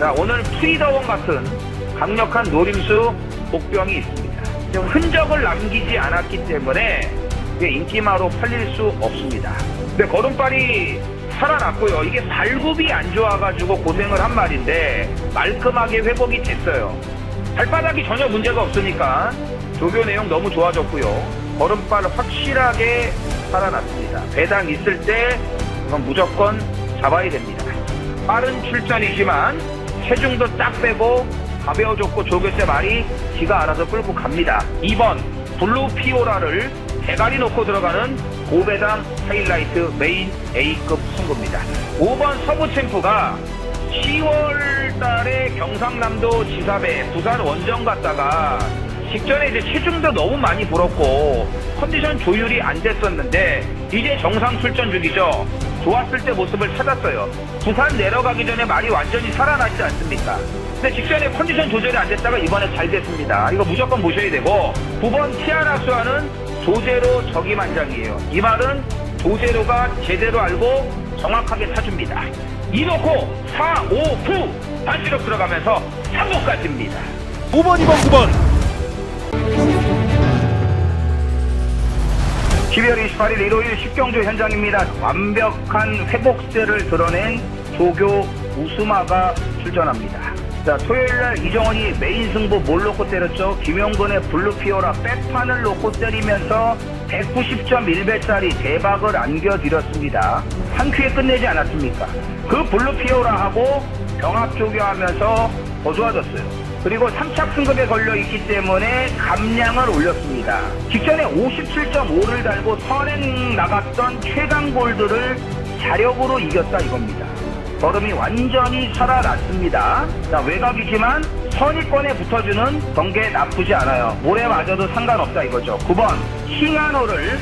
자, 오늘 프리더원 같은 강력한 노림수 복병이 있습니다. 좀 흔적을 남기지 않았기 때문에 인기마로 팔릴 수 없습니다. 근데 걸음발이 살아났고요. 이게 발굽이 안 좋아가지고 고생을 한 말인데 말끔하게 회복이 됐어요. 발바닥이 전혀 문제가 없으니까 조교 내용 너무 좋아졌고요. 걸음발 확실하게 살아났습니다. 배당 있을 때 그건 무조건 잡아야 됩니다. 빠른 출전이지만 체중도 딱 빼고 가벼워졌고 조교세 말이 지가 알아서 끌고 갑니다. 2번 블루 피오라를 대가리 놓고 들어가는 고배당 하이라이트 메인 A급 승부입니다. 5번 서부 챔프가 10월 달에 경상남도 지사배 부산 원정 갔다가 직전에 이제 체중도 너무 많이 불었고 컨디션 조율이 안 됐었는데 이제 정상 출전 중이죠. 좋았을 때 모습을 찾았어요. 부산 내려가기 전에 말이 완전히 살아났지 않습니까? 근데 직전에 컨디션 조절이 안 됐다가 이번에 잘 됐습니다. 이거 무조건 보셔야 되고 9번 티아나수아는 조제로 적임한장이에요. 이 말은 조제로가 제대로 알고 정확하게 타줍니다. 이놓고 4, 5, 9 단시력 들어가면서 3호까지입니다. 5번, 2번, 9번. 12월 28일 일요일 십경주 현장입니다. 완벽한 회복세를 드러낸 조교 우스마가 출전합니다. 자, 토요일날 이정원이 메인 승부 뭘 놓고 때렸죠? 김용근의 블루피오라 백판을 놓고 때리면서 190.1배짜리 대박을 안겨드렸습니다. 한 큐에 끝내지 않았습니까? 그 블루피오라하고 병합 조교하면서 더 좋아졌어요. 그리고 3착 승급에 걸려있기 때문에 감량을 올렸습니다. 직전에 57.5를 달고 선행 나갔던 최강골드를 자력으로 이겼다 이겁니다. 걸음이 완전히 살아났습니다. 자, 외곽이지만 선위권에 붙어주는 경계 나쁘지 않아요. 모래 맞아도 상관없다 이거죠. 9번 킹하노를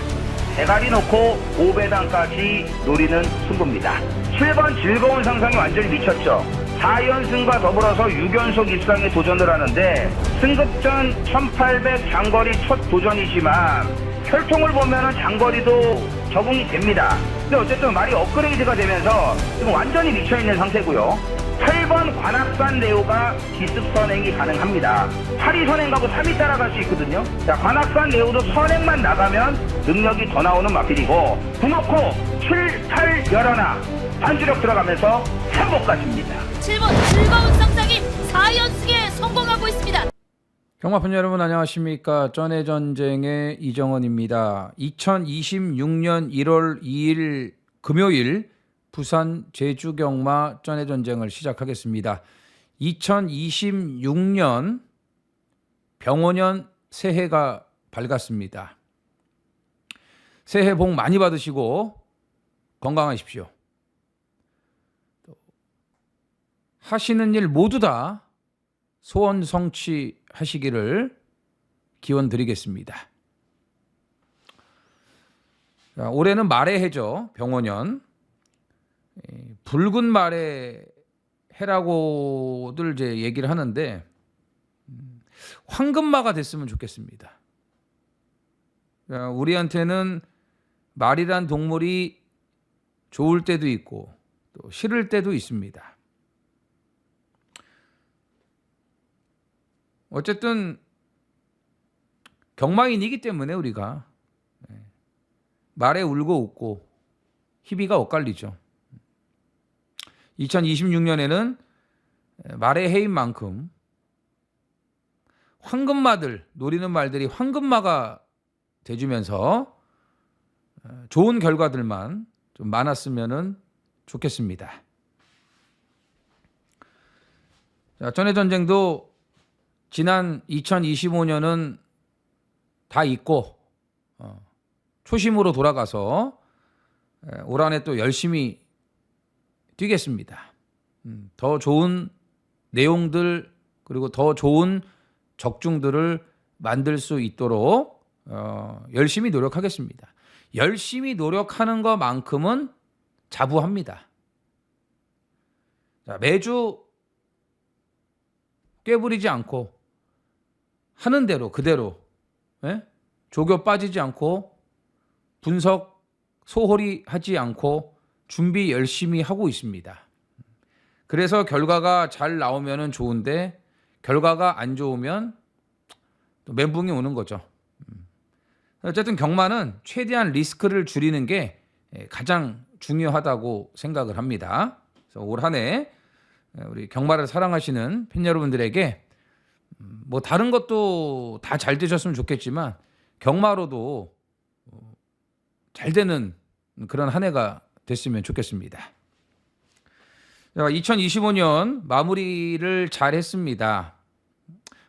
대가리 놓고 5배당까지 노리는 승부입니다. 7번 즐거운 상상이 완전히 미쳤죠. 4연승과 더불어서 6연속 입상에 도전을 하는데 승급전 1800 장거리 첫 도전이지만 혈통을 보면은 장거리도 적응이 됩니다. 근데 어쨌든 말이 업그레이드가 되면서 지금 완전히 미쳐있는 상태고요. 8번 관악산 레오가 기습 선행이 가능합니다. 8위 선행 가고 3위 따라갈 수 있거든요. 자, 관악산 레오도 선행만 나가면 능력이 더 나오는 마필이고 9놓고 7, 8, 11 반주력 들어가면서 3호까지입니다. 7번 즐거운 상상이 4연승에 성공하고 있습니다. 경마팬 여러분 안녕하십니까. 쩐의 전쟁의 이정원입니다. 2026년 1월 2일 금요일 부산 제주경마 쩐의 전쟁을 시작하겠습니다. 2026년 병원년 새해가 밝았습니다. 새해 복 많이 받으시고 건강하십시오. 하시는 일 모두 다 소원 성취하시기를 기원 드리겠습니다. 자, 올해는 말의 해죠. 병원년. 붉은 말의 해라고들 이제 얘기를 하는데 황금마가 됐으면 좋겠습니다. 자, 우리한테는 말이란 동물이 좋을 때도 있고 또 싫을 때도 있습니다. 어쨌든 경마인이기 때문에 우리가 말에 울고 웃고 희비가 엇갈리죠. 2026년에는 말의 해인 만큼 황금마들 노리는 말들이 황금마가 돼주면서 좋은 결과들만 좀 많았으면 좋겠습니다. 자, 전의 전쟁도 지난 2025년은 다 잊고 초심으로 돌아가서 올 한해 또 열심히 뛰겠습니다. 더 좋은 내용들 그리고 더 좋은 적중들을 만들 수 있도록 열심히 노력하겠습니다. 열심히 노력하는 것만큼은 자부합니다. 자, 매주 꾀부리지 않고 하는 대로 그대로 조교 빠지지 않고 분석 소홀히 하지 않고 준비 열심히 하고 있습니다. 그래서 결과가 잘 나오면은 좋은데 결과가 안 좋으면 또 멘붕이 오는 거죠. 어쨌든 경마는 최대한 리스크를 줄이는 게 가장 중요하다고 생각을 합니다. 그래서 올 한 해 우리 경마를 사랑하시는 팬 여러분들에게 뭐 다른 것도 다 잘 되셨으면 좋겠지만 경마로도 잘 되는 그런 한 해가 됐으면 좋겠습니다. 2025년 마무리를 잘 했습니다.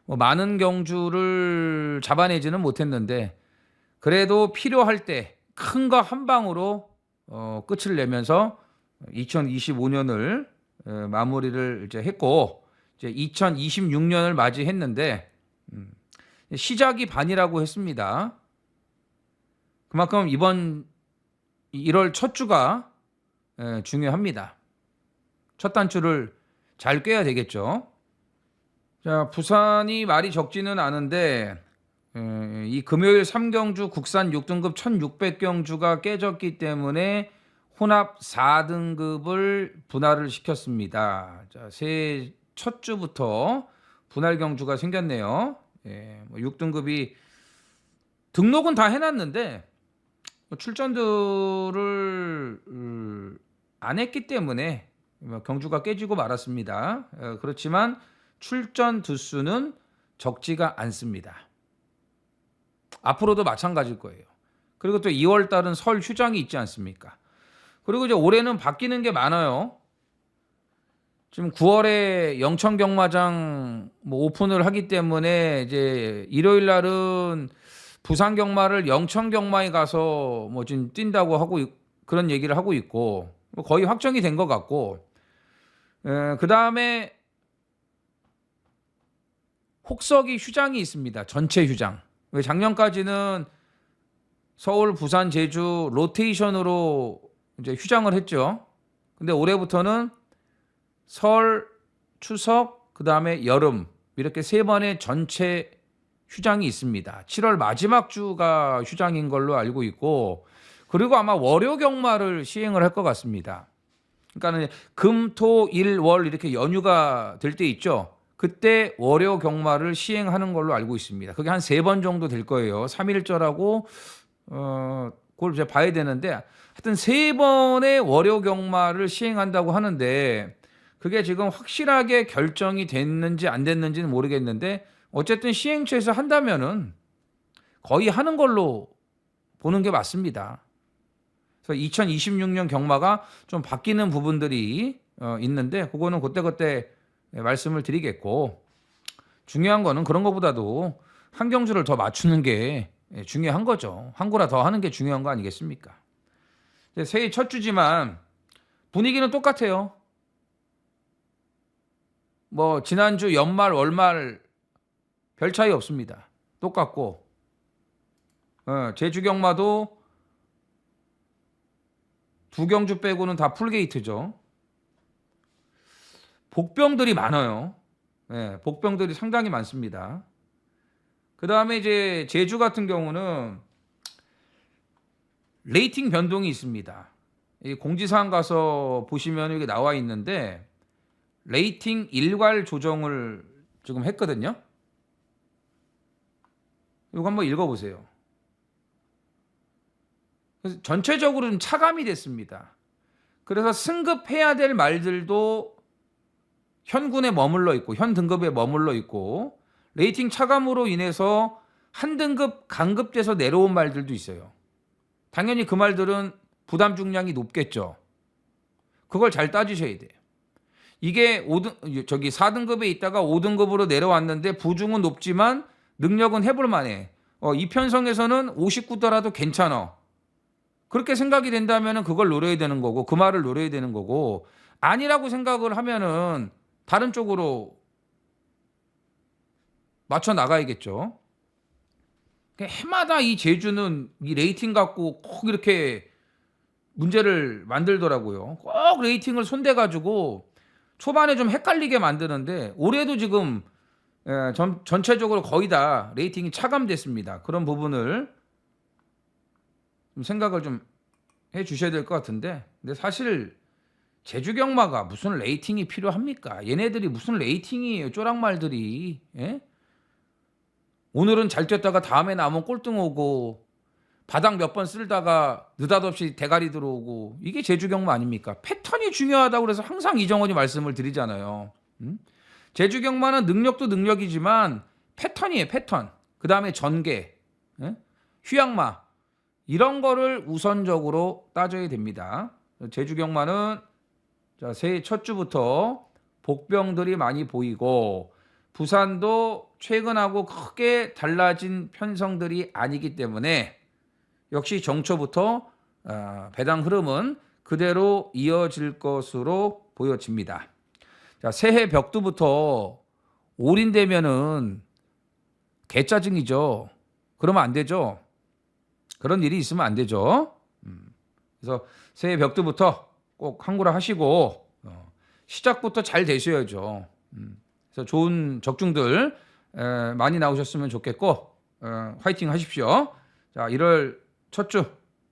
뭐 많은 경주를 잡아내지는 못했는데 그래도 필요할 때 큰 거 한 방으로 끝을 내면서 2025년을 마무리를 이제 했고 이제 2026년을 맞이했는데 시작이 반이라고 했습니다. 그만큼 이번 1월 첫 주가 중요합니다. 첫 단추를 잘 꿰야 되겠죠. 자, 부산이 말이 적지는 않은데 이 금요일 3경주 국산 6등급 1600경주가 깨졌기 때문에 혼합 4등급을 분할을 시켰습니다. 자, 새해 첫 주부터 분할 경주가 생겼네요. 예, 뭐 6등급이 등록은 다 해놨는데 출전들을 안 했기 때문에 경주가 깨지고 말았습니다. 그렇지만 출전 두수는 적지가 않습니다. 앞으로도 마찬가지일 거예요. 그리고 또 2월 달은 설 휴장이 있지 않습니까? 그리고 이제 올해는 바뀌는 게 많아요. 지금 9월에 영천 경마장 뭐 오픈을 하기 때문에 이제 일요일 날은 부산 경마를 영천 경마에 가서 뭐 지금 뛴다고 하고 그런 얘기를 하고 있고 거의 확정이 된 것 같고 그 다음에 혹서기 휴장이 있습니다. 전체 휴장. 왜 작년까지는 서울, 부산, 제주 로테이션으로 이제 휴장을 했죠. 근데 올해부터는 설, 추석, 그 다음에 여름 이렇게 세 번의 전체 휴장이 있습니다. 7월 마지막 주가 휴장인 걸로 알고 있고 그리고 아마 월요 경마를 시행을 할 것 같습니다. 그러니까 금, 토, 일, 월 이렇게 연휴가 될 때 있죠. 그때 월요 경마를 시행하는 걸로 알고 있습니다. 그게 한 3번 정도 될 거예요. 3일절하고 그걸 이제 봐야 되는데 하여튼 3번의 월요 경마를 시행한다고 하는데 그게 지금 확실하게 결정이 됐는지 안 됐는지는 모르겠는데 어쨌든 시행처에서 한다면은 거의 하는 걸로 보는 게 맞습니다. 그래서 2026년 경마가 좀 바뀌는 부분들이 있는데 그거는 그때그때 말씀을 드리겠고 중요한 거는 그런 것보다도 한 경주를 더 맞추는 게 중요한 거죠. 한 구라 더 하는 게 중요한 거 아니겠습니까? 새해 첫 주지만 분위기는 똑같아요. 뭐 지난주 연말 월말 별 차이 없습니다. 똑같고 제주 경마도 2경주 빼고는 다 풀게이트죠. 복병들이 많아요. 네, 복병들이 상당히 많습니다. 그 다음에 이제 제주 같은 경우는 레이팅 변동이 있습니다. 이 공지사항 가서 보시면 이게 나와 있는데 레이팅 일괄 조정을 지금 했거든요. 이거 한번 읽어보세요. 그래서 전체적으로 좀 차감이 됐습니다. 그래서 승급해야 될 말들도 현군에 머물러 있고 현 등급에 머물러 있고 레이팅 차감으로 인해서 한 등급 강급돼서 내려온 말들도 있어요. 당연히 그 말들은 부담 중량이 높겠죠. 그걸 잘 따지셔야 돼요. 이게 4등급에 있다가 5등급으로 내려왔는데 부중은 높지만 능력은 해볼 만해. 이 편성에서는 59더라도 괜찮아. 그렇게 생각이 된다면 그걸 노려야 되는 거고 그 말을 노려야 되는 거고 아니라고 생각을 하면은 다른 쪽으로 맞춰 나가야겠죠. 해마다 이 제주는 이 레이팅 갖고 꼭 이렇게 문제를 만들더라고요. 꼭 레이팅을 손대가지고 초반에 좀 헷갈리게 만드는데 올해도 지금 전체적으로 거의 다 레이팅이 차감됐습니다. 그런 부분을 좀 생각을 좀 해주셔야 될 것 같은데 근데 사실 제주경마가 무슨 레이팅이 필요합니까? 얘네들이 무슨 레이팅이에요, 쪼락말들이. 예? 오늘은 잘 뛰었다가 다음에 나오면 꼴등 오고 바닥 몇 번 쓸다가 느닷없이 대가리 들어오고, 이게 제주경마 아닙니까? 패턴이 중요하다고 그래서 항상 이정원이 말씀을 드리잖아요. 제주경마는 능력도 능력이지만 패턴이에요, 패턴. 그 다음에 전개, 예? 휴양마, 이런 거를 우선적으로 따져야 됩니다. 제주경마는 자, 새해 첫 주부터 복병들이 많이 보이고, 부산도 최근하고 크게 달라진 편성들이 아니기 때문에 역시 정초부터 배당 흐름은 그대로 이어질 것으로 보여집니다. 자, 새해 벽두부터 올인되면은 개짜증이죠. 그러면 안 되죠. 그런 일이 있으면 안 되죠. 그래서 새해 벽두부터 꼭 항구라 하시고 시작부터 잘 되셔야죠. 그래서 좋은 적중들 많이 나오셨으면 좋겠고, 화이팅 하십시오. 자, 1월 첫 주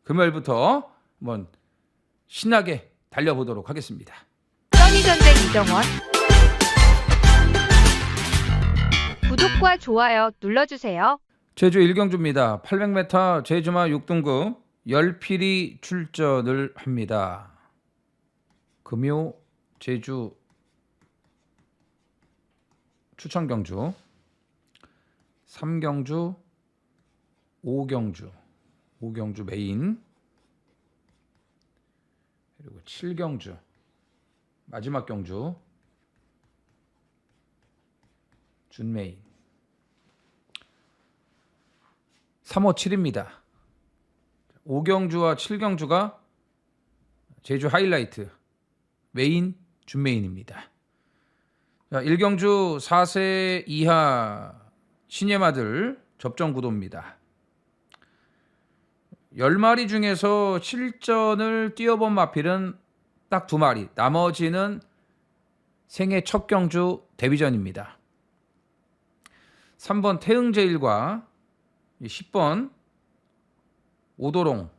금요일부터 한번 신나게 달려보도록 하겠습니다. 써니전쟁 이정원 구독과 좋아요 눌러주세요. 제주 1경주입니다. 800m 제주마 6등급 열필이 출전을 합니다. 금요 제주 추천경주 3경주 5경주 메인, 그리고 7경주 마지막 경주 준메인 357입니다. 5경주와 7경주가 제주 하이라이트, 메인, 준메인입니다. 자, 1경주 4세 이하 신예마들 접종 구도입니다. 10마리 중에서 실전을 뛰어본 마필은 딱 2마리, 나머지는 생애 첫 경주 데뷔전입니다. 3번 태흥제일과 10번 오도롱,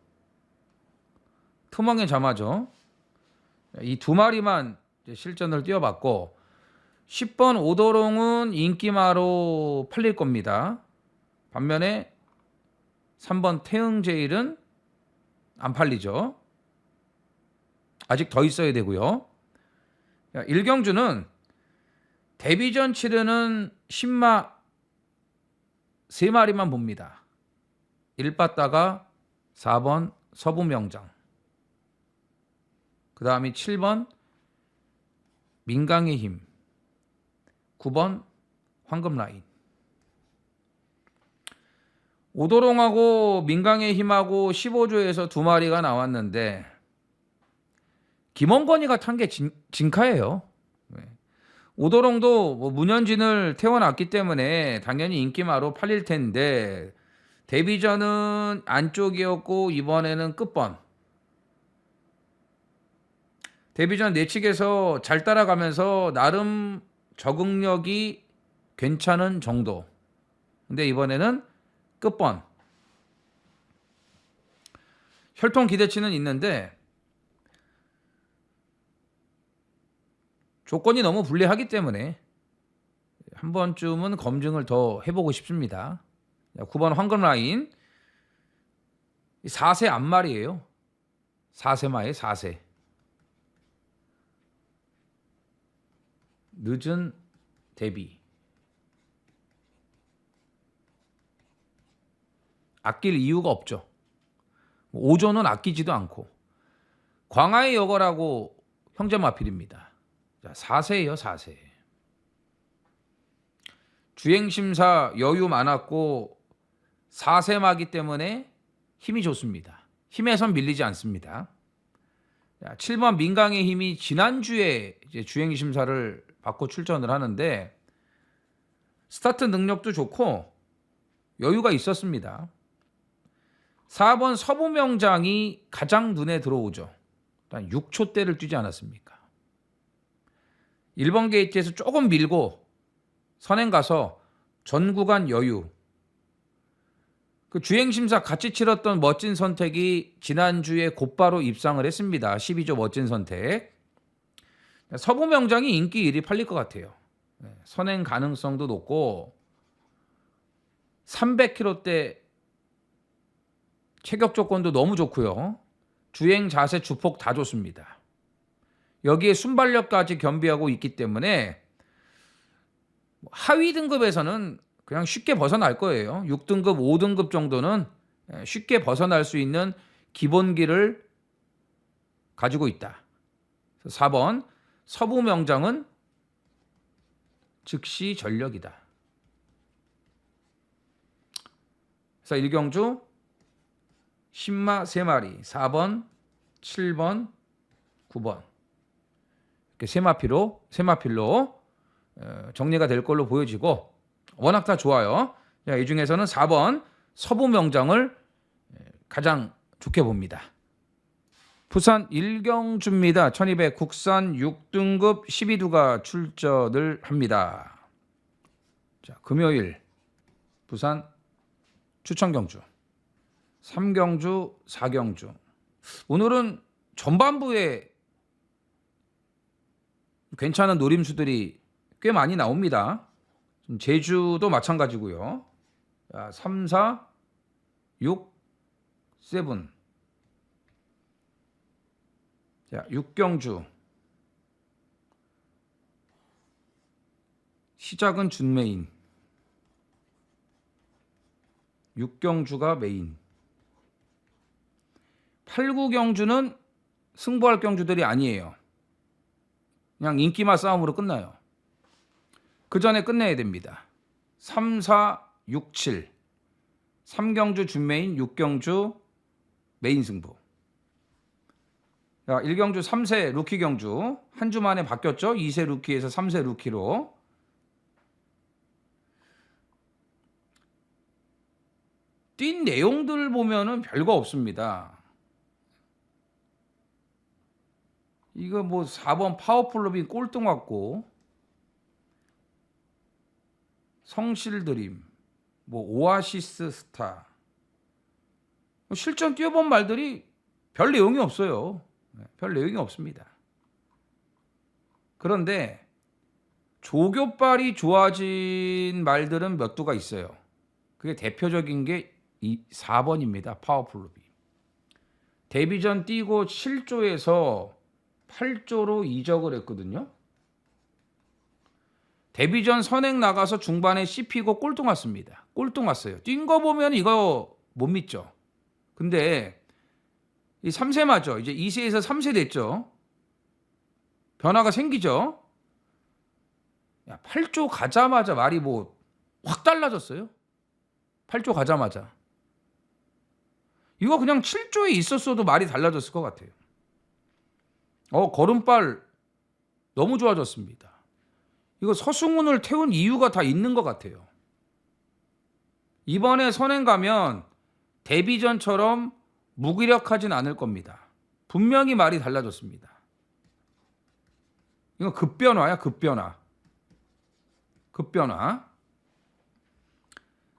투멍의 자마죠. 이 2마리만 실전을 뛰어봤고, 10번 오도롱은 인기마로 팔릴 겁니다. 반면에 3번 태흥제일은 안 팔리죠. 아직 더 있어야 되고요. 1경주는 데뷔전 치르는 신마 3마리만 봅니다. 1빠따가 4번 서부명장, 그 다음이 7번 민강의 힘, 9번 황금라인. 오도롱하고 민강의 힘하고 15조에서 2마리가 나왔는데 김원건이가 탄 게 진카예요. 오도롱도 뭐 문현진을 태워놨기 때문에 당연히 인기마로 팔릴 텐데, 데뷔전은 안쪽이었고 이번에는 끝번. 데뷔전 내측에서 잘 따라가면서 나름 적응력이 괜찮은 정도. 근데 이번에는 끝번. 혈통 기대치는 있는데 조건이 너무 불리하기 때문에 한 번쯤은 검증을 더 해보고 싶습니다. 9번 황금라인 4세 앞말이에요. 4세마에 4세. 늦은 데뷔. 아낄 이유가 없죠. 5조는 아끼지도 않고. 광화의 여거라고 형제마필입니다. 자, 4세예요, 4세. 주행심사 여유 많았고 4세마기 때문에 힘이 좋습니다. 힘에선 밀리지 않습니다. 자, 7번 민강의 힘이 지난주에 이제 주행심사를 받고 출전을 하는데 스타트 능력도 좋고 여유가 있었습니다. 4번 서부명장이 가장 눈에 들어오죠. 일단 6초대를 뛰지 않았습니까? 1번 게이트에서 조금 밀고 선행 가서 전 구간 여유. 그 주행심사 같이 치렀던 멋진 선택이 지난주에 곧바로 입상을 했습니다. 12조 멋진 선택. 서부 명장이 인기 1위 팔릴 것 같아요. 선행 가능성도 높고 300km대 체격 조건도 너무 좋고요. 주행, 자세, 주폭 다 좋습니다. 여기에 순발력까지 겸비하고 있기 때문에 하위 등급에서는 그냥 쉽게 벗어날 거예요. 6등급, 5등급 정도는 쉽게 벗어날 수 있는 기본기를 가지고 있다. 4번 서부 명장은 즉시 전력이다. 그래서 일경주 신마 3마리 4번, 7번, 9번 이렇게 세마필로 정리가 될 걸로 보여지고 워낙 다 좋아요. 자, 이 중에서는 4번 서부 명장을 가장 좋게 봅니다. 부산 일경주입니다. 1200 국산 6등급 12두가 출전을 합니다. 자, 금요일 부산 추천경주 3경주 4경주 오늘은 전반부에 괜찮은 노림수들이 꽤 많이 나옵니다. 제주도 마찬가지고요. 자, 3, 4, 6, 7 자, 6경주 시작은 준메인 6경주가 메인 8, 9경주는 승부할 경주들이 아니에요. 그냥 인기만 싸움으로 끝나요. 그 전에 끝내야 됩니다. 3, 4, 6, 7 3경주 준메인 6경주 메인 승부. 자, 1경주 3세 루키 경주 한 주 만에 바뀌었죠. 2세 루키에서 3세 루키로. 뛴 내용들 보면은 별거 없습니다. 이거 뭐 4번 파워풀럽이 꼴등 왔고 성실드림 뭐 오아시스 스타 실전 뛰어본 말들이 별 내용이 없어요. 별 내용이 없습니다. 그런데 조교빨이 좋아진 말들은 몇 두가 있어요. 그게 대표적인 게 4번입니다. 파워풀럽이. 데뷔전 뛰고 7조에서 8조로 이적을 했거든요. 데뷔전 선행 나가서 중반에 씹히고 꼴등 왔습니다. 꼴등 왔어요. 뛴 거 보면 이거 못 믿죠. 근데 이 3세 맞죠. 이제 2세에서 3세 됐죠. 변화가 생기죠. 야, 8조 가자마자 말이 뭐 확 달라졌어요. 8조 가자마자. 이거 그냥 7조에 있었어도 말이 달라졌을 것 같아요. 걸음발 너무 좋아졌습니다. 이거 서승훈을 태운 이유가 다 있는 것 같아요. 이번에 선행 가면 데뷔전처럼 무기력하진 않을 겁니다. 분명히 말이 달라졌습니다. 이거 급변화야, 급변화.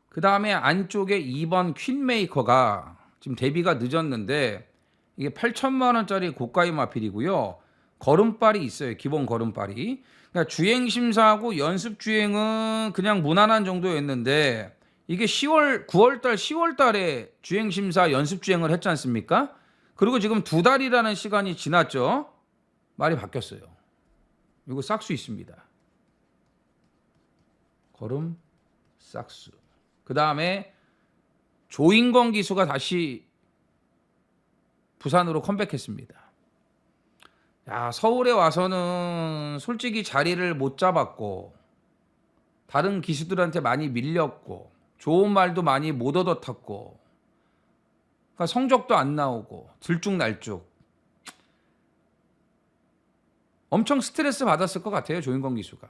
그 다음에 안쪽에 2번 퀸메이커가 지금 데뷔가 늦었는데 이게 8천만 원짜리 고가의 마필이고요. 걸음발이 있어요. 기본 걸음발이. 그러니까 주행 심사하고 연습 주행은 그냥 무난한 정도였는데 이게 9월달, 10월달에 주행 심사 연습 주행을 했지 않습니까? 그리고 지금 2달이라는 시간이 지났죠. 말이 바뀌었어요. 이거 싹수 있습니다. 걸음 싹수. 그 다음에 조인건 기수가 다시 부산으로 컴백했습니다. 야, 서울에 와서는 솔직히 자리를 못 잡았고 다른 기수들한테 많이 밀렸고 좋은 말도 많이 못 얻어탔고 그러니까 성적도 안 나오고 들쭉날쭉 엄청 스트레스 받았을 것 같아요. 조인건 기수가.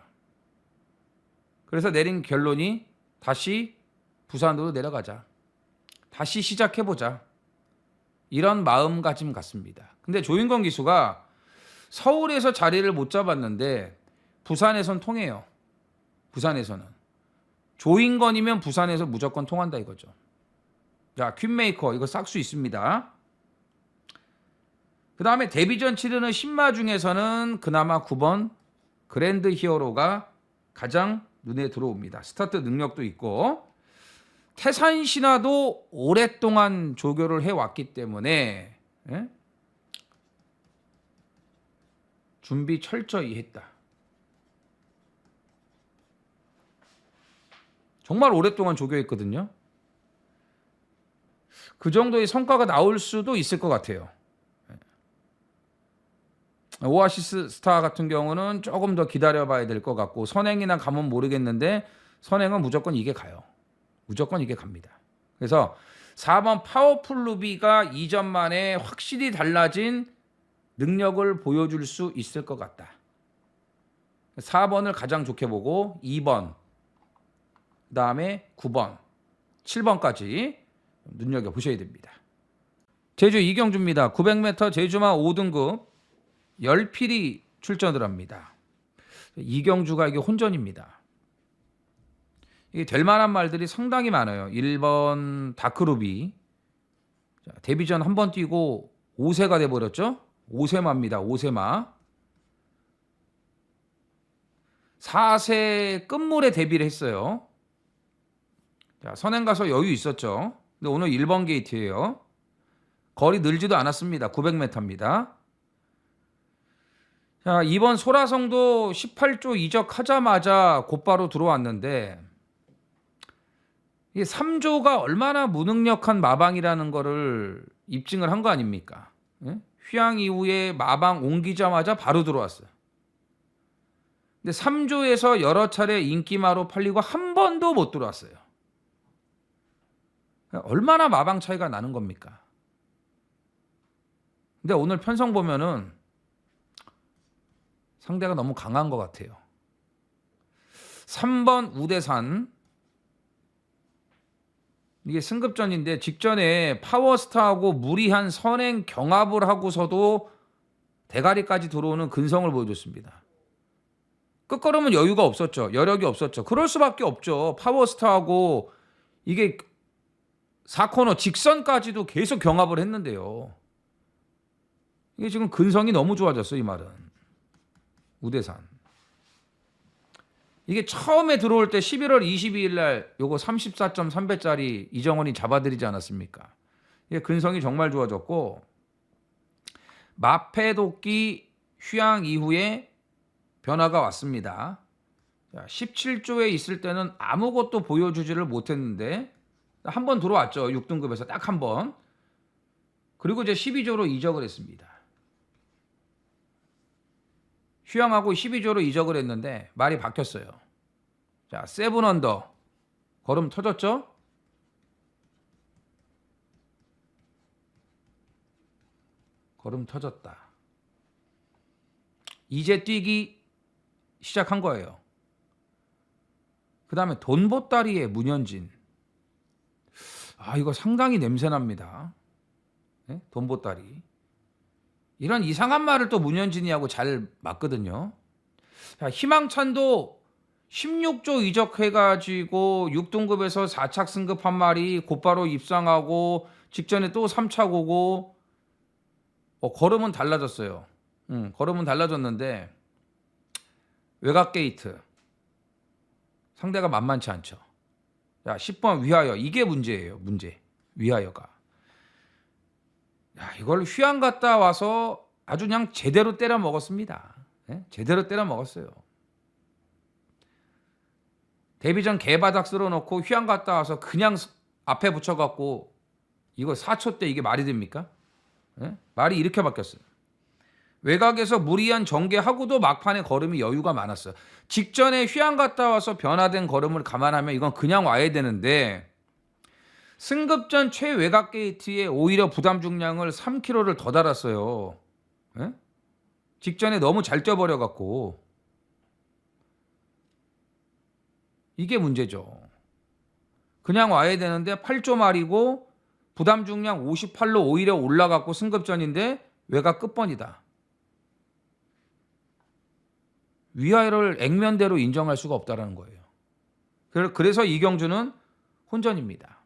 그래서 내린 결론이 다시 부산으로 내려가자. 다시 시작해보자. 이런 마음가짐 같습니다. 근데 조인건 기수가 서울에서 자리를 못 잡았는데 부산에선 통해요. 부산에서는. 조인건이면 부산에서 무조건 통한다 이거죠. 자, 퀸메이커 이거 싹 수 있습니다. 그 다음에 데뷔전 치르는 신마 중에서는 그나마 9번 그랜드 히어로가 가장 눈에 들어옵니다. 스타트 능력도 있고 태산 신화도 오랫동안 조교를 해왔기 때문에 준비 철저히 했다. 정말 오랫동안 조교했거든요. 그 정도의 성과가 나올 수도 있을 것 같아요. 오아시스 스타 같은 경우는 조금 더 기다려봐야 될 것 같고 선행이나 가면 모르겠는데 선행은 무조건 이게 가요. 무조건 이게 갑니다. 그래서 4번 파워풀 루비가 이전 만에 확실히 달라진 능력을 보여줄 수 있을 것 같다. 4번을 가장 좋게 보고 2번, 그 다음에 9번, 7번까지 눈여겨보셔야 됩니다. 제주 이경주입니다. 900m 제주마 5등급 열필이 출전을 합니다. 이경주가 이게 혼전입니다. 이게 될 만한 말들이 상당히 많아요. 1번 다크루비. 자, 데뷔전 한 번 뛰고 5세가 돼버렸죠. 5세마입니다. 5세마. 4세 끝물에 데뷔를 했어요. 자, 선행 가서 여유 있었죠. 근데 오늘 1번 게이트예요. 거리 늘지도 않았습니다. 900m입니다. 자, 이번 소라성도 18조 이적하자마자 곧바로 들어왔는데 이 3조가 얼마나 무능력한 마방이라는 거를 입증을 한 거 아닙니까? 예? 휴양 이후에 마방 옮기자마자 바로 들어왔어요. 근데 3조에서 여러 차례 인기마로 팔리고 한 번도 못 들어왔어요. 얼마나 마방 차이가 나는 겁니까? 근데 오늘 편성 보면은 상대가 너무 강한 것 같아요. 3번 우대산. 이게 승급전인데 직전에 파워스타하고 무리한 선행 경합을 하고서도 대가리까지 들어오는 근성을 보여줬습니다. 끝걸음은 여유가 없었죠. 여력이 없었죠. 그럴 수밖에 없죠. 파워스타하고 이게 4코너 직선까지도 계속 경합을 했는데요. 이게 지금 근성이 너무 좋아졌어. 이 말은. 우대산. 이게 처음에 들어올 때 11월 22일 날 요거 34.3배짜리 이정원이 잡아드리지 않았습니까? 이게 근성이 정말 좋아졌고 마패도끼 휴양 이후에 변화가 왔습니다. 17조에 있을 때는 아무것도 보여주지를 못했는데 한 번 들어왔죠. 6등급에서 딱 한 번. 그리고 이제 12조로 이적을 했습니다. 휴양하고 12조로 이적을 했는데 말이 바뀌었어요. 자, 세븐 언더. 걸음 터졌죠? 걸음 터졌다. 이제 뛰기 시작한 거예요. 그 다음에 돈보따리의 문현진. 아, 이거 상당히 냄새납니다. 네? 돈보따리. 이런 이상한 말을 또 문현진이하고 잘 맞거든요. 자, 희망찬도 16조 이적해가지고 6등급에서 4착 승급한 말이 곧바로 입상하고 직전에 또 3착 오고 걸음은 달라졌어요. 걸음은 달라졌는데 외곽 게이트 상대가 만만치 않죠. 자, 10번 위하여. 이게 문제예요. 문제. 위하여가. 야, 이걸 휴양 갔다 와서 아주 그냥 제대로 때려 먹었습니다. 네? 제대로 때려 먹었어요. 데뷔전 개바닥 쓸어놓고 휴양 갔다 와서 그냥 앞에 붙여갖고 이거 4초 때 이게 말이 됩니까? 네? 말이 이렇게 바뀌었어요. 외곽에서 무리한 전개하고도 막판에 걸음이 여유가 많았어요. 직전에 휴양 갔다 와서 변화된 걸음을 감안하면 이건 그냥 와야 되는데 승급전 최외곽 게이트에 오히려 부담 중량을 3kg를 더 달았어요. 네? 직전에 너무 잘 뛰어버려갖고 이게 문제죠. 그냥 와야 되는데 8조 말이고 부담 중량 58로 오히려 올라갔고 승급전인데 외곽 끝번이다. 위아래를 액면대로 인정할 수가 없다는 거예요. 그래서 이경주는 혼전입니다.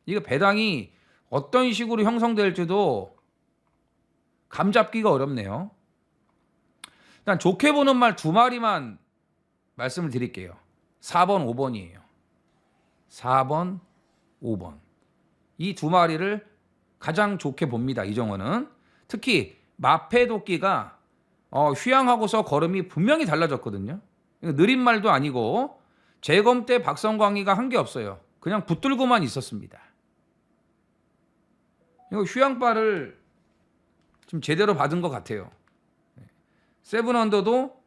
이거 배당이 어떤 식으로 형성될지도 감 잡기가 어렵네요. 일단 좋게 보는 말 두 마리만 말씀을 드릴게요. 4번, 5번이에요. 4번, 5번. 이 두 마리를 가장 좋게 봅니다. 이정원은. 특히 마패도끼가 휴양하고서 걸음이 분명히 달라졌거든요. 느린 말도 아니고 재검 때 박성광이가 한 게 없어요. 그냥 붙들고만 있었습니다. 이거 휴양발을 좀 제대로 받은 것 같아요. 세븐언더도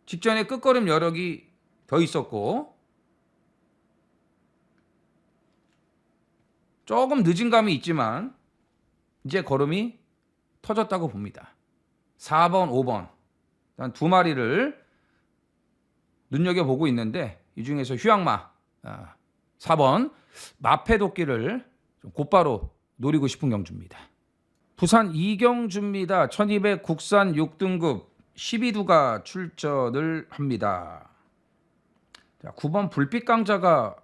직전에 끝걸음 여력이 더 있었고 조금 늦은 감이 있지만 이제 걸음이 터졌다고 봅니다. 4번, 5번 일단 두 마리를 눈여겨보고 있는데 이 중에서 휴양마 4번 마패도끼를 좀 곧바로 노리고 싶은 경주입니다. 부산 이경주입니다. 1200 국산 6등급 12두가 출전을 합니다. 자, 9번 불빛강자가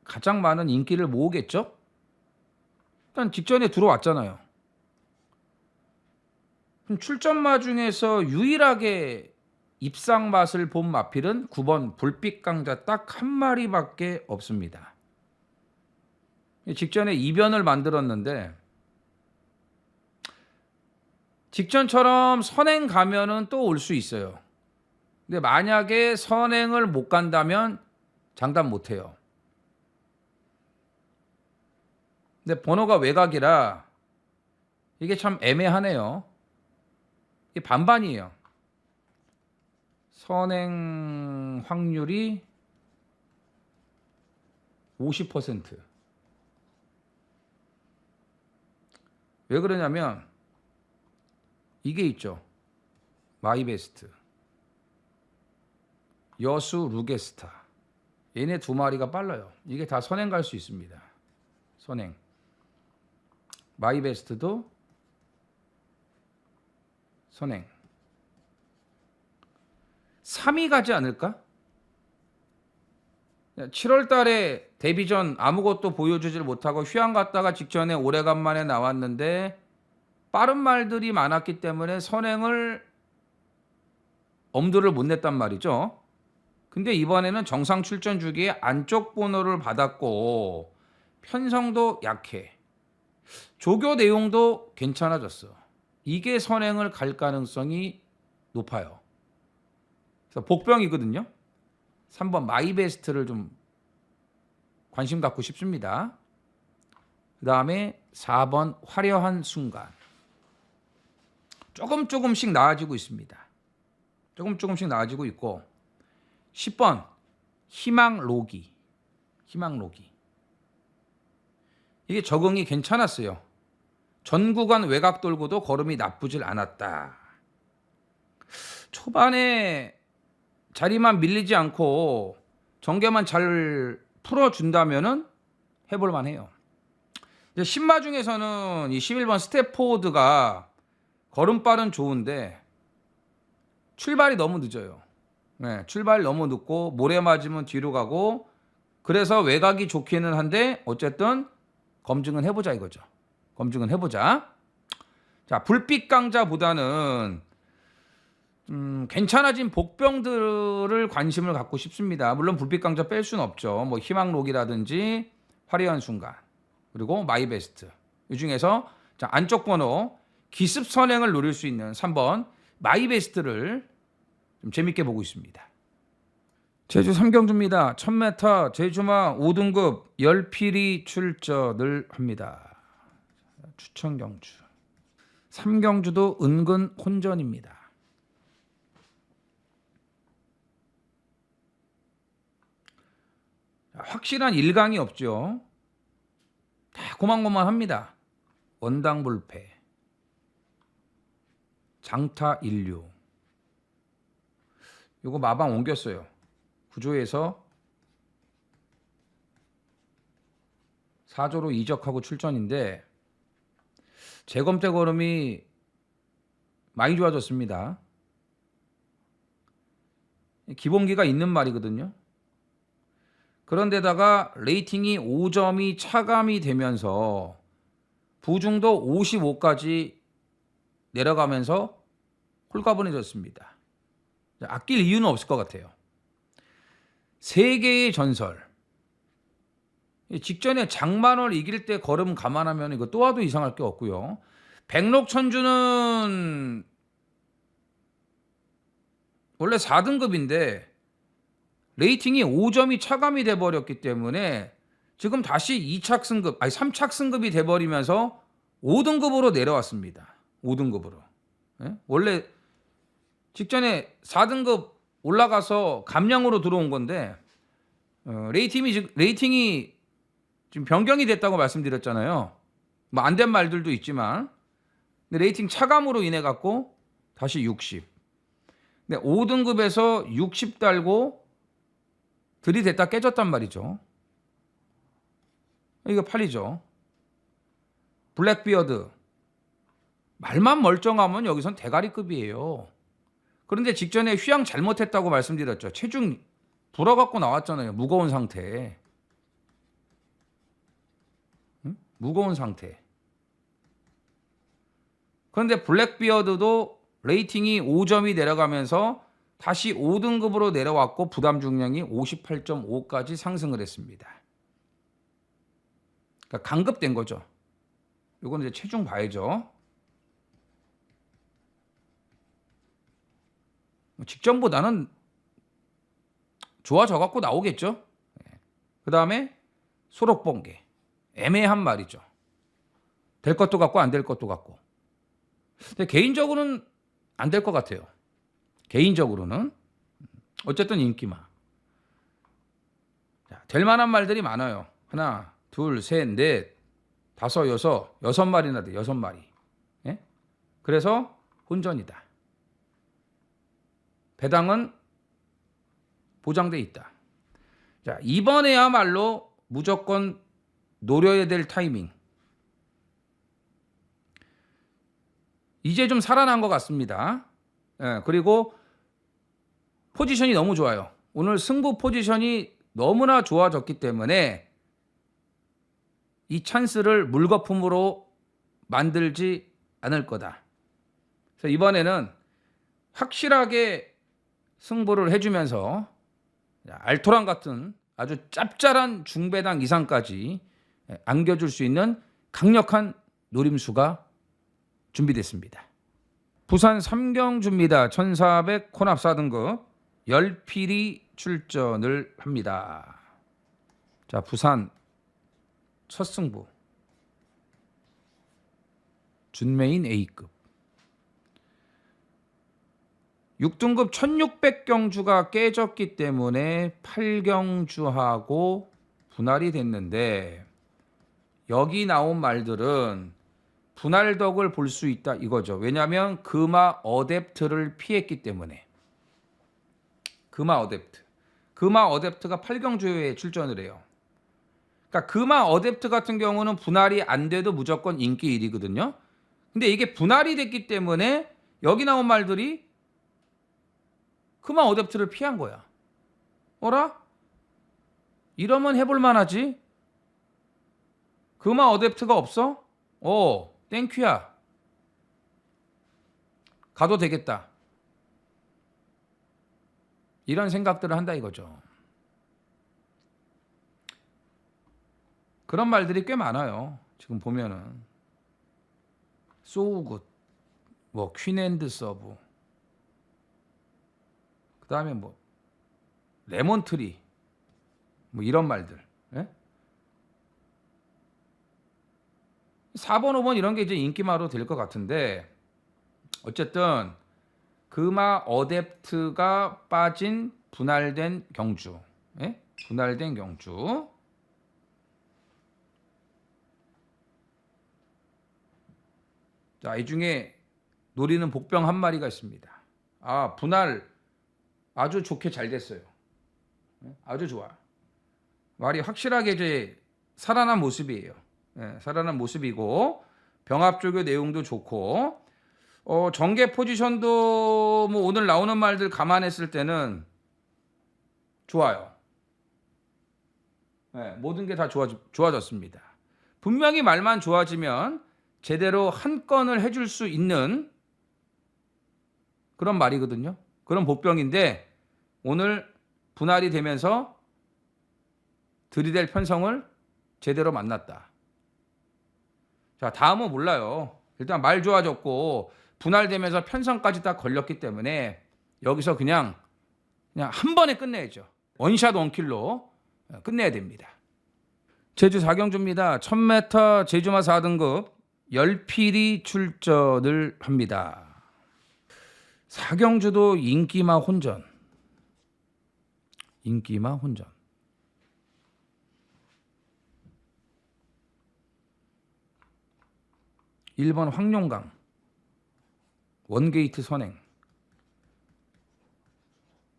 가장 많은 인기를 모으겠죠? 일단 직전에 들어왔잖아요. 출전마 중에서 유일하게 입상 맛을 본 마필은 9번 불빛강자 딱 한 마리밖에 없습니다. 직전에 이변을 만들었는데 직전처럼 선행 가면은 또 올 수 있어요. 근데 만약에 선행을 못 간다면 장담 못 해요. 근데 번호가 외곽이라 이게 참 애매하네요. 이게 반반이에요. 선행 확률이 50%. 왜 그러냐면 이게 있죠. 마이베스트, 여수 루게스타. 얘네 두 마리가 빨라요. 이게 다 선행 갈 수 있습니다. 선행. 마이베스트도 선행. 3위 가지 않을까? 7월 달에 데뷔전 아무것도 보여주질 못하고 휴양 갔다가 직전에 오래간만에 나왔는데 빠른 말들이 많았기 때문에 선행을 엄두를 못 냈단 말이죠. 근데 이번에는 정상 출전 주기에 안쪽 번호를 받았고 편성도 약해. 조교 내용도 괜찮아졌어. 이게 선행을 갈 가능성이 높아요. 그래서 복병이거든요. 3번 마이베스트를 좀 관심 갖고 싶습니다. 그 다음에 4번 화려한 순간. 조금씩 나아지고 있습니다. 조금씩 나아지고 있고 10번 희망로기. 희망로기. 이게 적응이 괜찮았어요. 전 구간 외곽 돌고도 걸음이 나쁘질 않았다. 초반에 자리만 밀리지 않고 전개만 잘 풀어준다면은 해볼만 해요. 신마 중에서는 이 11번 스태포드가 걸음발은 좋은데 출발이 너무 늦어요. 네, 출발 너무 늦고 모래 맞으면 뒤로 가고 그래서 외곽이 좋기는 한데 어쨌든 검증은 해보자 이거죠. 검증은 해보자. 자, 불빛강자보다는 괜찮아진 복병들을 관심을 갖고 싶습니다. 물론 불빛강자 뺄 수는 없죠. 뭐 희망록이라든지 화려한 순간 그리고 마이베스트. 이 중에서 자, 안쪽 번호 기습 선행을 노릴 수 있는 3번 마이베스트를 좀 재밌게 보고 있습니다. 제주 3경주입니다. 1000m 제주마 5등급 열필이 출전을 합니다. 추천 경주. 3경주도 은근 혼전입니다. 확실한 일강이 없죠. 다 고만고만합니다. 원당불패, 장타인류. 이거 마방 옮겼어요. 구조에서 4조로 이적하고 출전인데 재검대 걸음이 많이 좋아졌습니다. 기본기가 있는 말이거든요. 그런데다가 레이팅이 5점이 차감이 되면서 부중도 55까지 내려가면서 홀가분해졌습니다. 아낄 이유는 없을 것 같아요. 세계의 전설. 직전에 장만월 이길 때 걸음 감안하면 이거 또 와도 이상할 게 없고요. 백록천주는 원래 4등급인데 레이팅이 5점이 차감이 돼버렸기 때문에 지금 다시 3착 승급이 돼버리면서 5등급으로 내려왔습니다. 5등급으로. 원래 직전에 4등급 올라가서 감량으로 들어온 건데 레이팅이 지금 변경이 됐다고 말씀드렸잖아요. 뭐 안 된 말들도 있지만 근데 레이팅 차감으로 인해 갖고 다시 60. 근데 5등급에서 60 달고 들이댔다 깨졌단 말이죠. 이거 팔리죠. 블랙비어드. 말만 멀쩡하면 여기선 대가리급이에요. 그런데 직전에 휴양 잘못했다고 말씀드렸죠. 체중 불어갖고 나왔잖아요. 무거운 상태. 응? 무거운 상태. 그런데 블랙비어드도 레이팅이 5점이 내려가면서 다시 5등급으로 내려왔고 부담 중량이 58.5까지 상승을 했습니다. 그러니까 강급된 거죠. 이건 이제 체중 봐야죠. 직전보다는 좋아져 갖고 나오겠죠. 그 다음에 소록번개. 애매한 말이죠. 될 것도 같고 안 될 것도 같고. 근데 개인적으로는 안 될 것 같아요. 개인적으로는. 어쨌든 인기마. 자, 될 만한 말들이 많아요. 하나, 둘, 셋, 넷, 다섯, 여섯 마리나 돼. 6마리. 예? 그래서 혼전이다. 배당은 보장돼 있다. 자, 이번에야말로 무조건 노려야 될 타이밍. 이제 좀 살아난 것 같습니다. 예, 그리고 포지션이 너무 좋아요. 오늘 승부 포지션이 너무나 좋아졌기 때문에 이 찬스를 물거품으로 만들지 않을 거다. 그래서 이번에는 확실하게 승부를 해주면서 알토란 같은 아주 짭짤한 중배당 이상까지 안겨줄 수 있는 강력한 노림수가 준비됐습니다. 부산 삼경주입니다. 1400 혼합 4등급 10필이 출전을 합니다. 자, 부산 첫 승부 준메인 A급 6등급 1600경주가 깨졌기 때문에 8경주하고 분할이 됐는데 여기 나온 말들은 분할덕을 볼 수 있다 이거죠. 왜냐하면 금화 어댑트를 피했기 때문에. 금화 어댑트가 8경주에 출전을 해요. 그러니까 금화 어댑트 같은 경우는 분할이 안 돼도 무조건 인기 1위거든요. 근데 이게 분할이 됐기 때문에 여기 나온 말들이 금화 어댑트를 피한 거야. 어라? 이러면 해볼 만하지? 금화 어댑트가 없어? 땡큐야. 가도 되겠다. 이런 생각들을 한다 이거죠. 그런 말들이 꽤 많아요. 지금 보면은 소우굿, 뭐 퀸앤드 서브, 그 다음에 뭐 레몬트리, 뭐 이런 말들. 예? 4번, 5번 이런 게 이제 인기마로 될 것 같은데 어쨌든 금화 어댑트가 빠진 분할된 경주. 예? 분할된 경주. 자, 이 중에 노리는 복병 한 마리가 있습니다. 아, 분할 아주 좋게 잘 됐어요. 아주 좋아. 말이 확실하게 이제 살아난 모습이에요. 살아난 모습이고 병합조교 내용도 좋고 전개 포지션도 뭐 오늘 나오는 말들 감안했을 때는 좋아요. 모든 게 다 좋아졌습니다. 분명히 말만 좋아지면 제대로 한 건을 해줄 수 있는 그런 말이거든요. 그런 복병인데 오늘 분할이 되면서 들이댈 편성을 제대로 만났다. 자, 다음은 몰라요. 일단 말 좋아졌고 분할되면서 편성까지 딱 걸렸기 때문에 여기서 그냥 한 번에 끝내야죠. 원샷 원킬로 끝내야 됩니다. 제주 4경주입니다. 1000m 제주마 4등급 10필이 출전을 합니다. 4경주도 인기마 혼전. 1번 황룡강 원게이트 선행.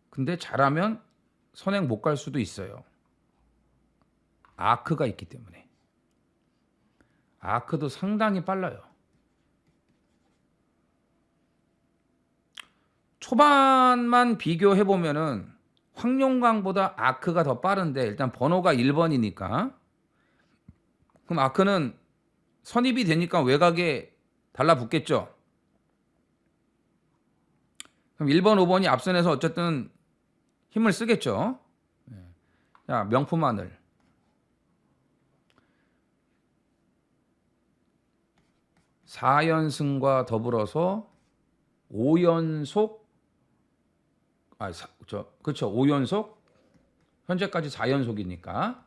근데 잘하면 선행 못 갈 수도 있어요. 아크가 있기 때문에. 아크도 상당히 빨라요. 초반만 비교해보면은 황룡강보다 아크가 더 빠른데 일단 번호가 1번이니까 그럼 아크는 선입이 되니까 외곽에 달라붙겠죠. 그럼 1번, 5번이 앞선에서 어쨌든 힘을 쓰겠죠. 자, 명품 하늘. (4연승과) 더불어서 5연속 그렇죠. 5연속 현재까지 4연속이니까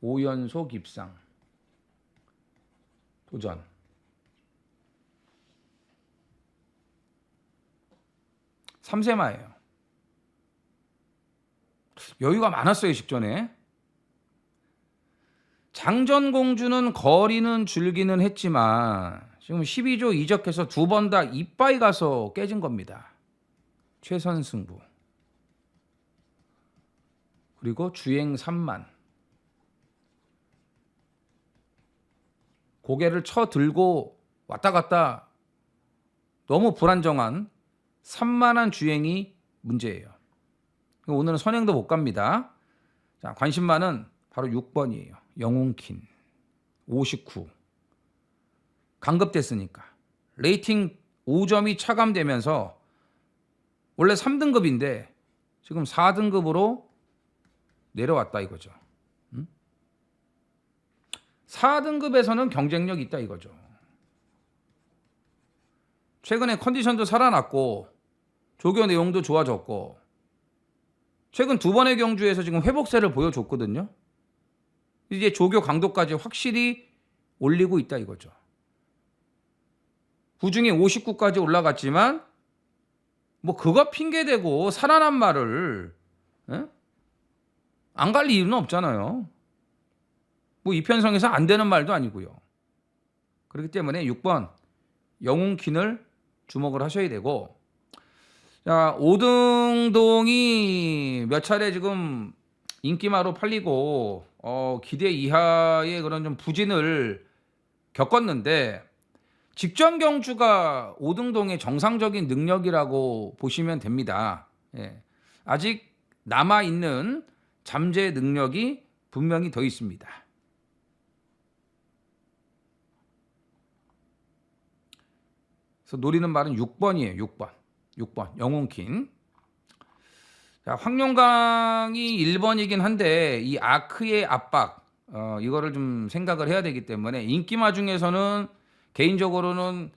5연속 입상 도전. 삼세마예요. 여유가 많았어요. 직전에. 장전공주는 거리는 줄기는 했지만 지금 12조 이적해서 두 번 다 이빠이 가서 깨진 겁니다. 최선 승부. 그리고 주행 3만. 고개를 쳐 들고 왔다 갔다 너무 불안정한 산만한 주행이 문제예요. 오늘은 선행도 못 갑니다. 자, 관심만은 바로 6번이에요. 영웅킨 59. 강급됐으니까. 레이팅 5점이 차감되면서 원래 3등급인데 지금 4등급으로 내려왔다 이거죠. 4등급에서는 경쟁력 있다 이거죠. 최근에 컨디션도 살아났고 조교 내용도 좋아졌고 최근 두 번의 경주에서 지금 회복세를 보여줬거든요. 이제 조교 강도까지 확실히 올리고 있다 이거죠. 부중에 59까지 올라갔지만 뭐 그거 핑계대고 살아난 말을 안 갈 이유는 없잖아요. 뭐 이편성에서 안 되는 말도 아니고요. 그렇기 때문에 6번 영웅킨을 주목을 하셔야 되고, 자, 오등동이 몇 차례 지금 인기마로 팔리고 기대 이하의 그런 좀 부진을 겪었는데 직전 경주가 오등동의 정상적인 능력이라고 보시면 됩니다. 예. 아직 남아있는 잠재 능력이 분명히 더 있습니다. 그래서 노리는 말은 6번이에요. 6번 영웅킨. 자, 황룡강이 1번이긴 한데 이 아크의 압박 이거를 좀 생각을 해야 되기 때문에 인기마 중에서는 개인적으로는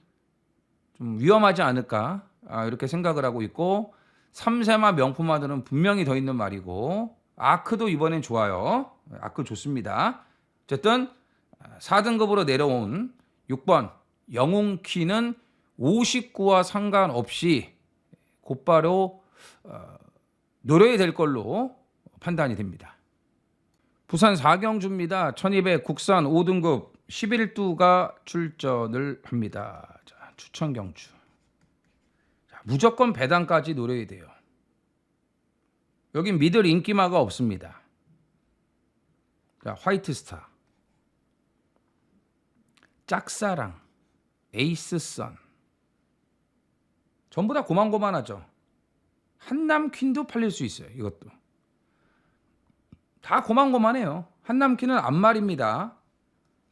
좀 위험하지 않을까 이렇게 생각을 하고 있고, 3세마 명품화들은 분명히 더 있는 말이고, 아크도 이번엔 좋아요. 아크 좋습니다. 어쨌든 4등급으로 내려온 6번 영웅키는 59와 상관없이 곧바로 노려야 될 걸로 판단이 됩니다. 부산 4경주입니다. 1200 국산 5등급 11두가 출전을 합니다. 자, 추천 경주. 자, 무조건 배당까지 노려야 돼요. 여긴 미들 인기마가 없습니다. 자, 화이트스타, 짝사랑, 에이스선 전부 다 고만고만하죠. 한남퀸도 팔릴 수 있어요. 이것도 다 고만고만해요. 한남퀸은 앞말입니다.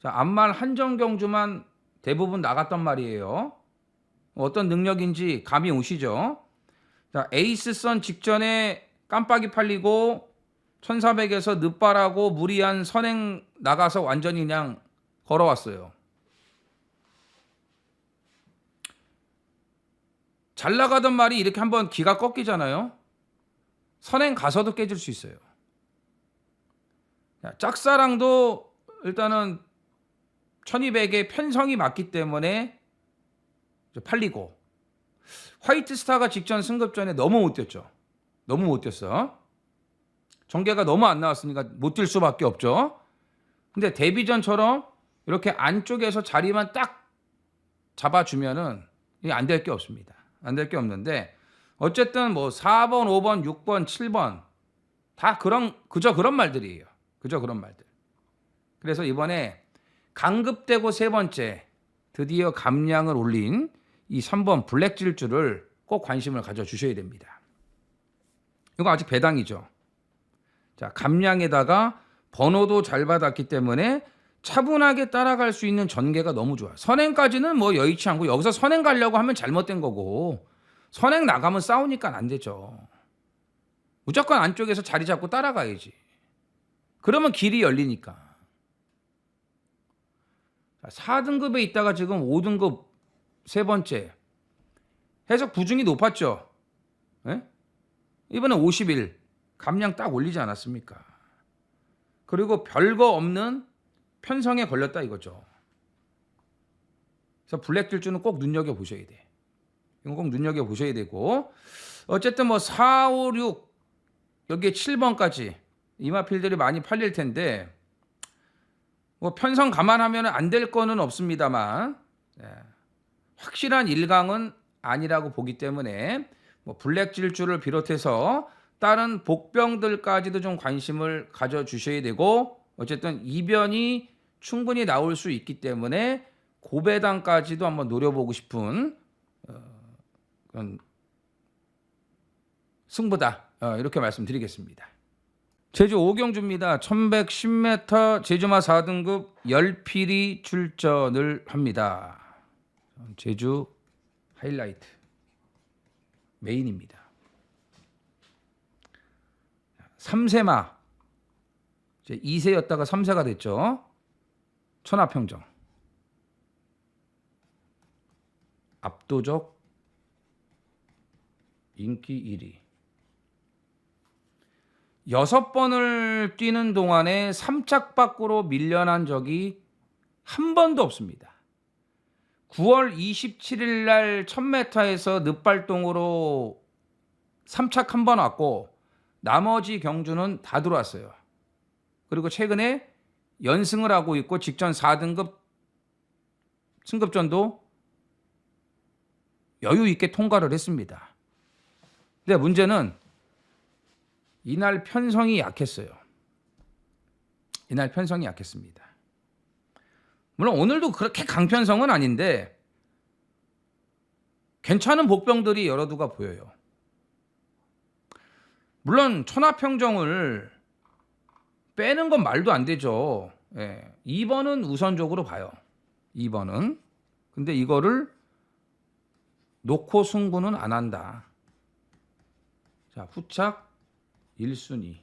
자, 앞말 한정경주만 대부분 나갔단 말이에요. 어떤 능력인지 감이 오시죠? 자, 에이스선 직전에 깜빡이 팔리고 1400에서 늦발하고 무리한 선행 나가서 완전히 그냥 걸어왔어요. 잘 나가던 말이 이렇게 한번 기가 꺾이잖아요. 선행 가서도 깨질 수 있어요. 자, 짝사랑도 일단은 1200에 편성이 맞기 때문에 팔리고, 화이트스타가 직전 승급전에 너무 못 뛰었죠. 너무 못 뛰었어. 전개가 너무 안 나왔으니까 못 뛸 수밖에 없죠. 근데 데뷔전처럼 이렇게 안쪽에서 자리만 딱 잡아주면은 이게 안 될 게 없습니다. 안 될 게 없는데, 어쨌든 뭐 4번, 5번, 6번, 7번 다 그저 그런 말들이에요. 그저 그런 말들. 그래서 이번에 강급되고 세 번째 드디어 감량을 올린 이 3번 블랙 질주를 꼭 관심을 가져주셔야 됩니다. 이거 아직 배당이죠. 자, 감량에다가 번호도 잘 받았기 때문에 차분하게 따라갈 수 있는 전개가 너무 좋아요. 선행까지는 뭐 여의치 않고, 여기서 선행 가려고 하면 잘못된 거고, 선행 나가면 싸우니까 안 되죠. 무조건 안쪽에서 자리 잡고 따라가야지. 그러면 길이 열리니까. 4등급에 있다가 지금 5등급 세 번째 해서 부중이 높았죠. 예? 이번에 51 감량 딱 올리지 않았습니까? 그리고 별거 없는 편성에 걸렸다 이거죠. 그래서 블랙 질주는 꼭 눈여겨보셔야 돼. 이건 꼭 눈여겨보셔야 되고, 어쨌든 뭐 4, 5, 6 여기에 7번까지 이마필들이 많이 팔릴 텐데, 뭐 편성 감안하면 안 될 거는 없습니다만, 확실한 1강은 아니라고 보기 때문에 뭐 블랙 질주를 비롯해서 다른 복병들까지도 좀 관심을 가져주셔야 되고, 어쨌든 이변이 충분히 나올 수 있기 때문에 고배당까지도 한번 노려보고 싶은 그런 승부다, 이렇게 말씀드리겠습니다. 제주 오경주입니다. 1110m 제주마 4등급 열필이 출전을 합니다. 제주 하이라이트 메인입니다. 3세마 2세였다가 3세가 됐죠. 천하평정 압도적 인기 1위. 6번을 뛰는 동안에 3짝 밖으로 밀려난 적이 한 번도 없습니다. 9월 27일 날 1000m에서 늦발동으로 3착 한 번 왔고, 나머지 경주는 다 들어왔어요. 그리고 최근에 연승을 하고 있고, 직전 4등급 승급전도 여유 있게 통과를 했습니다. 근데 문제는 이날 편성이 약했어요. 이날 편성이 약했습니다. 물론 오늘도 그렇게 강편성은 아닌데 괜찮은 복병들이 여러 두가 보여요. 물론 천하평정을 빼는 건 말도 안 되죠. 2번은 우선적으로 봐요. 2번은. 근데 이거를 놓고 승부는 안 한다. 자, 후착 1순위.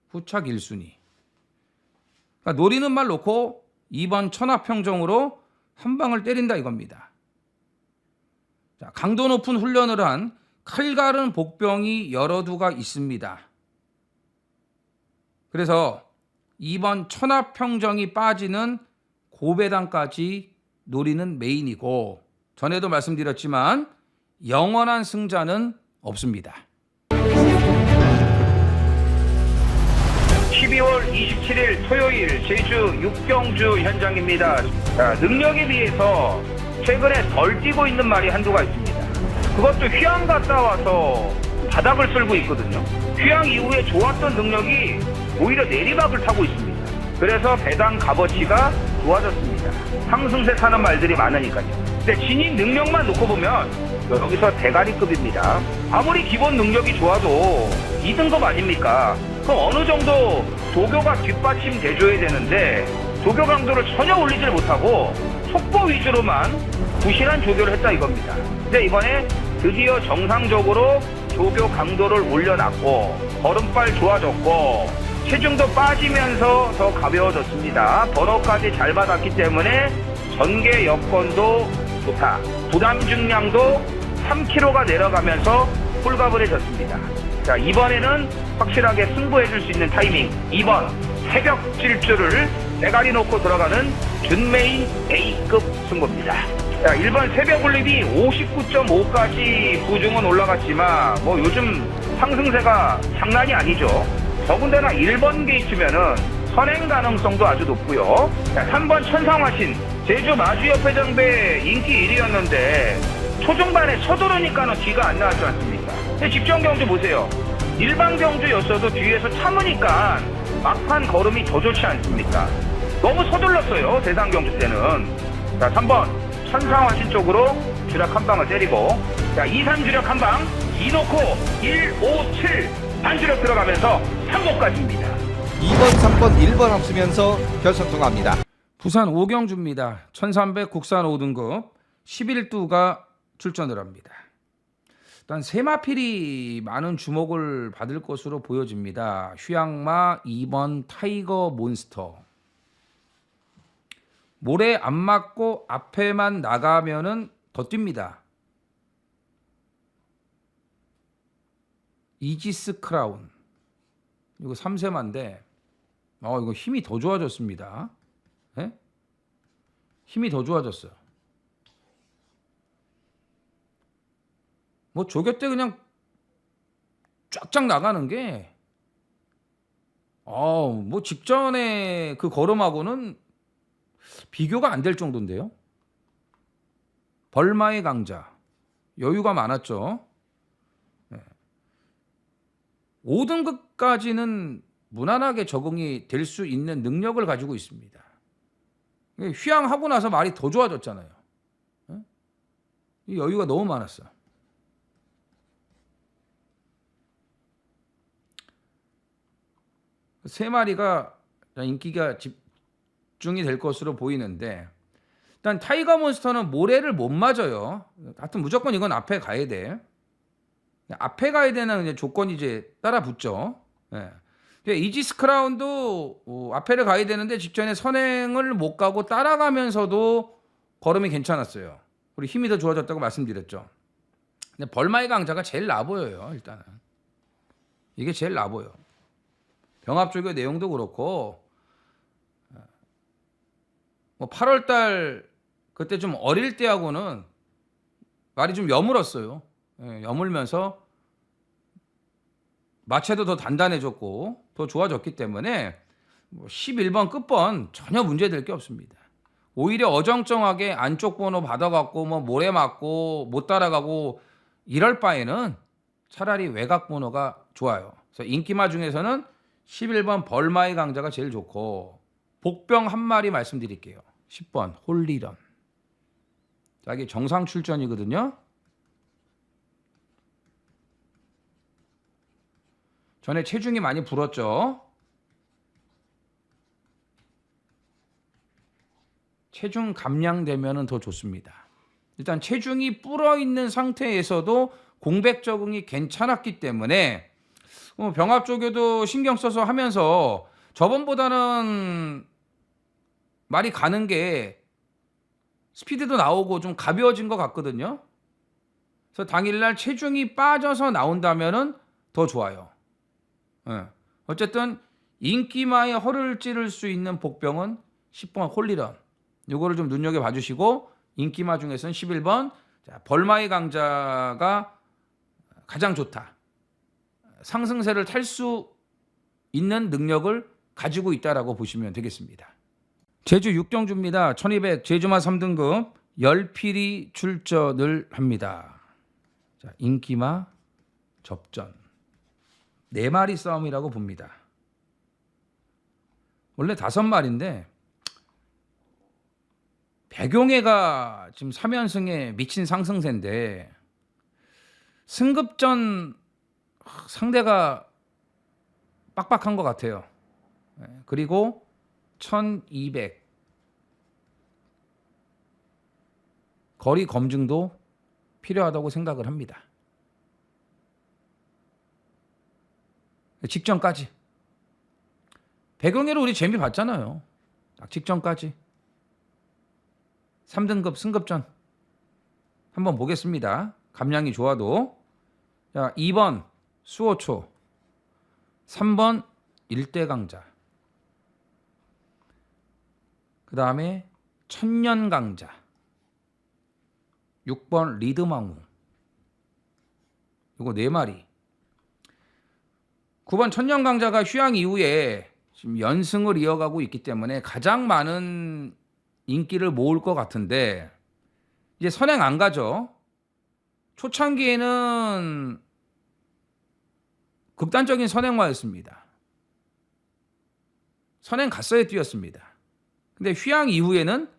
후착 1순위. 그러니까 노리는 말 놓고 2번 천하평정으로 한 방을 때린다 이겁니다. 자, 강도 높은 훈련을 한 칼갈은 복병이 여러 두가 있습니다. 그래서 2번 천하평정이 빠지는 고배당까지 노리는 메인이고, 전에도 말씀드렸지만 영원한 승자는 없습니다. 12월 27일 토요일 제주 육경주 현장입니다. 자, 능력에 비해서 최근에 덜 뛰고 있는 말이 한두가 있습니다. 그것도 휴양 갔다 와서 바닥을 쓸고 있거든요. 휴양 이후에 좋았던 능력이 오히려 내리막을 타고 있습니다. 그래서 배당 값어치가 좋아졌습니다. 상승세 타는 말들이 많으니까요. 근데 진입 능력만 놓고 보면 여기서 대가리급입니다. 아무리 기본 능력이 좋아도 2등급 아닙니까? 그럼 어느 정도 도교가 뒷받침 돼줘야 되는데 조교 강도를 전혀 올리질 못하고 속보 위주로만 부실한 조교를 했다 이겁니다. 근데 이번에 드디어 정상적으로 조교 강도를 올려놨고 걸음발 좋아졌고 체중도 빠지면서 더 가벼워졌습니다. 번호까지 잘 받았기 때문에 전개 여건도 좋다. 부담 중량도 3kg가 내려가면서 홀가분해졌습니다. 자, 이번에는 확실하게 승부해줄 수 있는 타이밍 2번 새벽 질주를 대가리 놓고 들어가는 준메이 A급 승부입니다. 자, 1번 새벽 올림이 59.5까지 부중은 올라갔지만 뭐 요즘 상승세가 장난이 아니죠. 더군다나 1번 게이트면은 선행 가능성도 아주 높고요. 자, 3번 천상화신 제주 마주협회장배 인기 1위였는데 초중반에 서두르니까는 뒤가 안 나왔지 않습니까? 근데 직전 경주 보세요. 일반 경주였어도 뒤에서 참으니까 막판 걸음이 더 좋지 않습니까? 너무 서둘렀어요. 대상 경주 때는. 자, 3번 천상화신 쪽으로 주력 한 방을 때리고, 자, 2, 3 주력 한 방, 2 놓고 1, 5, 7 반주력 들어가면서 3호까지입니다. 2번, 3번, 1번 없으면서 결선 통합니다. 부산 오경주입니다. 1300 국산 5등급 11두가 출전을 합니다. 일단 세마필이 많은 주목을 받을 것으로 보여집니다. 휴양마 2번 타이거 몬스터. 모래 안 맞고 앞에만 나가면은 더 뜁니다. 이지스 크라운. 이거 3세마인데 이거 힘이 더 좋아졌습니다. 예? 힘이 더 좋아졌어요. 뭐 조교 때 그냥 쫙쫙 나가는 게 뭐 직전에 그 걸음하고는 비교가 안 될 정도인데요. 벌마의 강자. 여유가 많았죠. 5등급까지는 무난하게 적응이 될 수 있는 능력을 가지고 있습니다. 휴양하고 나서 말이 더 좋아졌잖아요. 이 여유가 너무 많았어. 세 마리가 인기가 집중이 될 것으로 보이는데, 일단 타이거 몬스터는 모래를 못 맞아요. 하여튼 무조건 이건 앞에 가야 돼. 앞에 가야 되는 이제 조건이 이제 따라 붙죠. 이지스 크라운도 앞에를 가야 되는데 직전에 선행을 못 가고 따라가면서도 걸음이 괜찮았어요. 우리 힘이 더 좋아졌다고 말씀드렸죠. 근데 벌마의 강자가 제일 나 보여요. 일단은 이게 제일 나 보여. 병합조교 내용도 그렇고 뭐 8월달 그때 좀 어릴 때하고는 말이 좀 여물었어요. 여물면서 마체도 더 단단해졌고 더 좋아졌기 때문에 11번 끝번 전혀 문제될 게 없습니다. 오히려 어정쩡하게 안쪽 번호 받아갖고 뭐 모래 맞고 못 따라가고 이럴 바에는 차라리 외곽 번호가 좋아요. 그래서 인기마 중에서는 11번 벌마의 강자가 제일 좋고, 복병 한 마리 말씀드릴게요. 10번 홀리런. 자, 이게 정상 출전이거든요. 전에 체중이 많이 불었죠. 체중 감량되면 더 좋습니다. 일단 체중이 불어 있는 상태에서도 공백 적응이 괜찮았기 때문에 병합조교도 신경 써서 하면서 저번보다는 말이 가는 게 스피드도 나오고 좀 가벼워진 것 같거든요. 그래서 당일날 체중이 빠져서 나온다면은 더 좋아요. 어쨌든 인기마의 허를 찌를 수 있는 복병은 10번 홀리런. 요거를 좀 눈여겨봐 주시고, 인기마 중에서는 11번 벌마의 강자가 가장 좋다. 상승세를 탈 수 있는 능력을 가지고 있다라고 보시면 되겠습니다. 제주 6경주입니다. 1200 제주마 3등급 10필이 출전을 합니다. 자, 인기마 접전 4마리 싸움이라고 봅니다. 원래 5마리인데 백용해가 지금 3연승에 미친 상승세인데 승급전 상대가 빡빡한 것 같아요. 그리고 1200 거리 검증도 필요하다고 생각을 합니다. 직전까지. 배경으로 우리 재미 봤잖아요. 딱 직전까지. 3등급 승급전 한번 보겠습니다. 감량이 좋아도. 자, 2번 수호초, 3번 일대강자, 그 다음에 천년강자, 6번 리드망우. 이거 4마리. 9번 천년강자가 휴양 이후에 지금 연승을 이어가고 있기 때문에 가장 많은 인기를 모을 것 같은데 이제 선행 안 가죠. 초창기에는 극단적인 선행마였습니다. 선행 갔어야 뛰었습니다. 근데 휴양 이후에는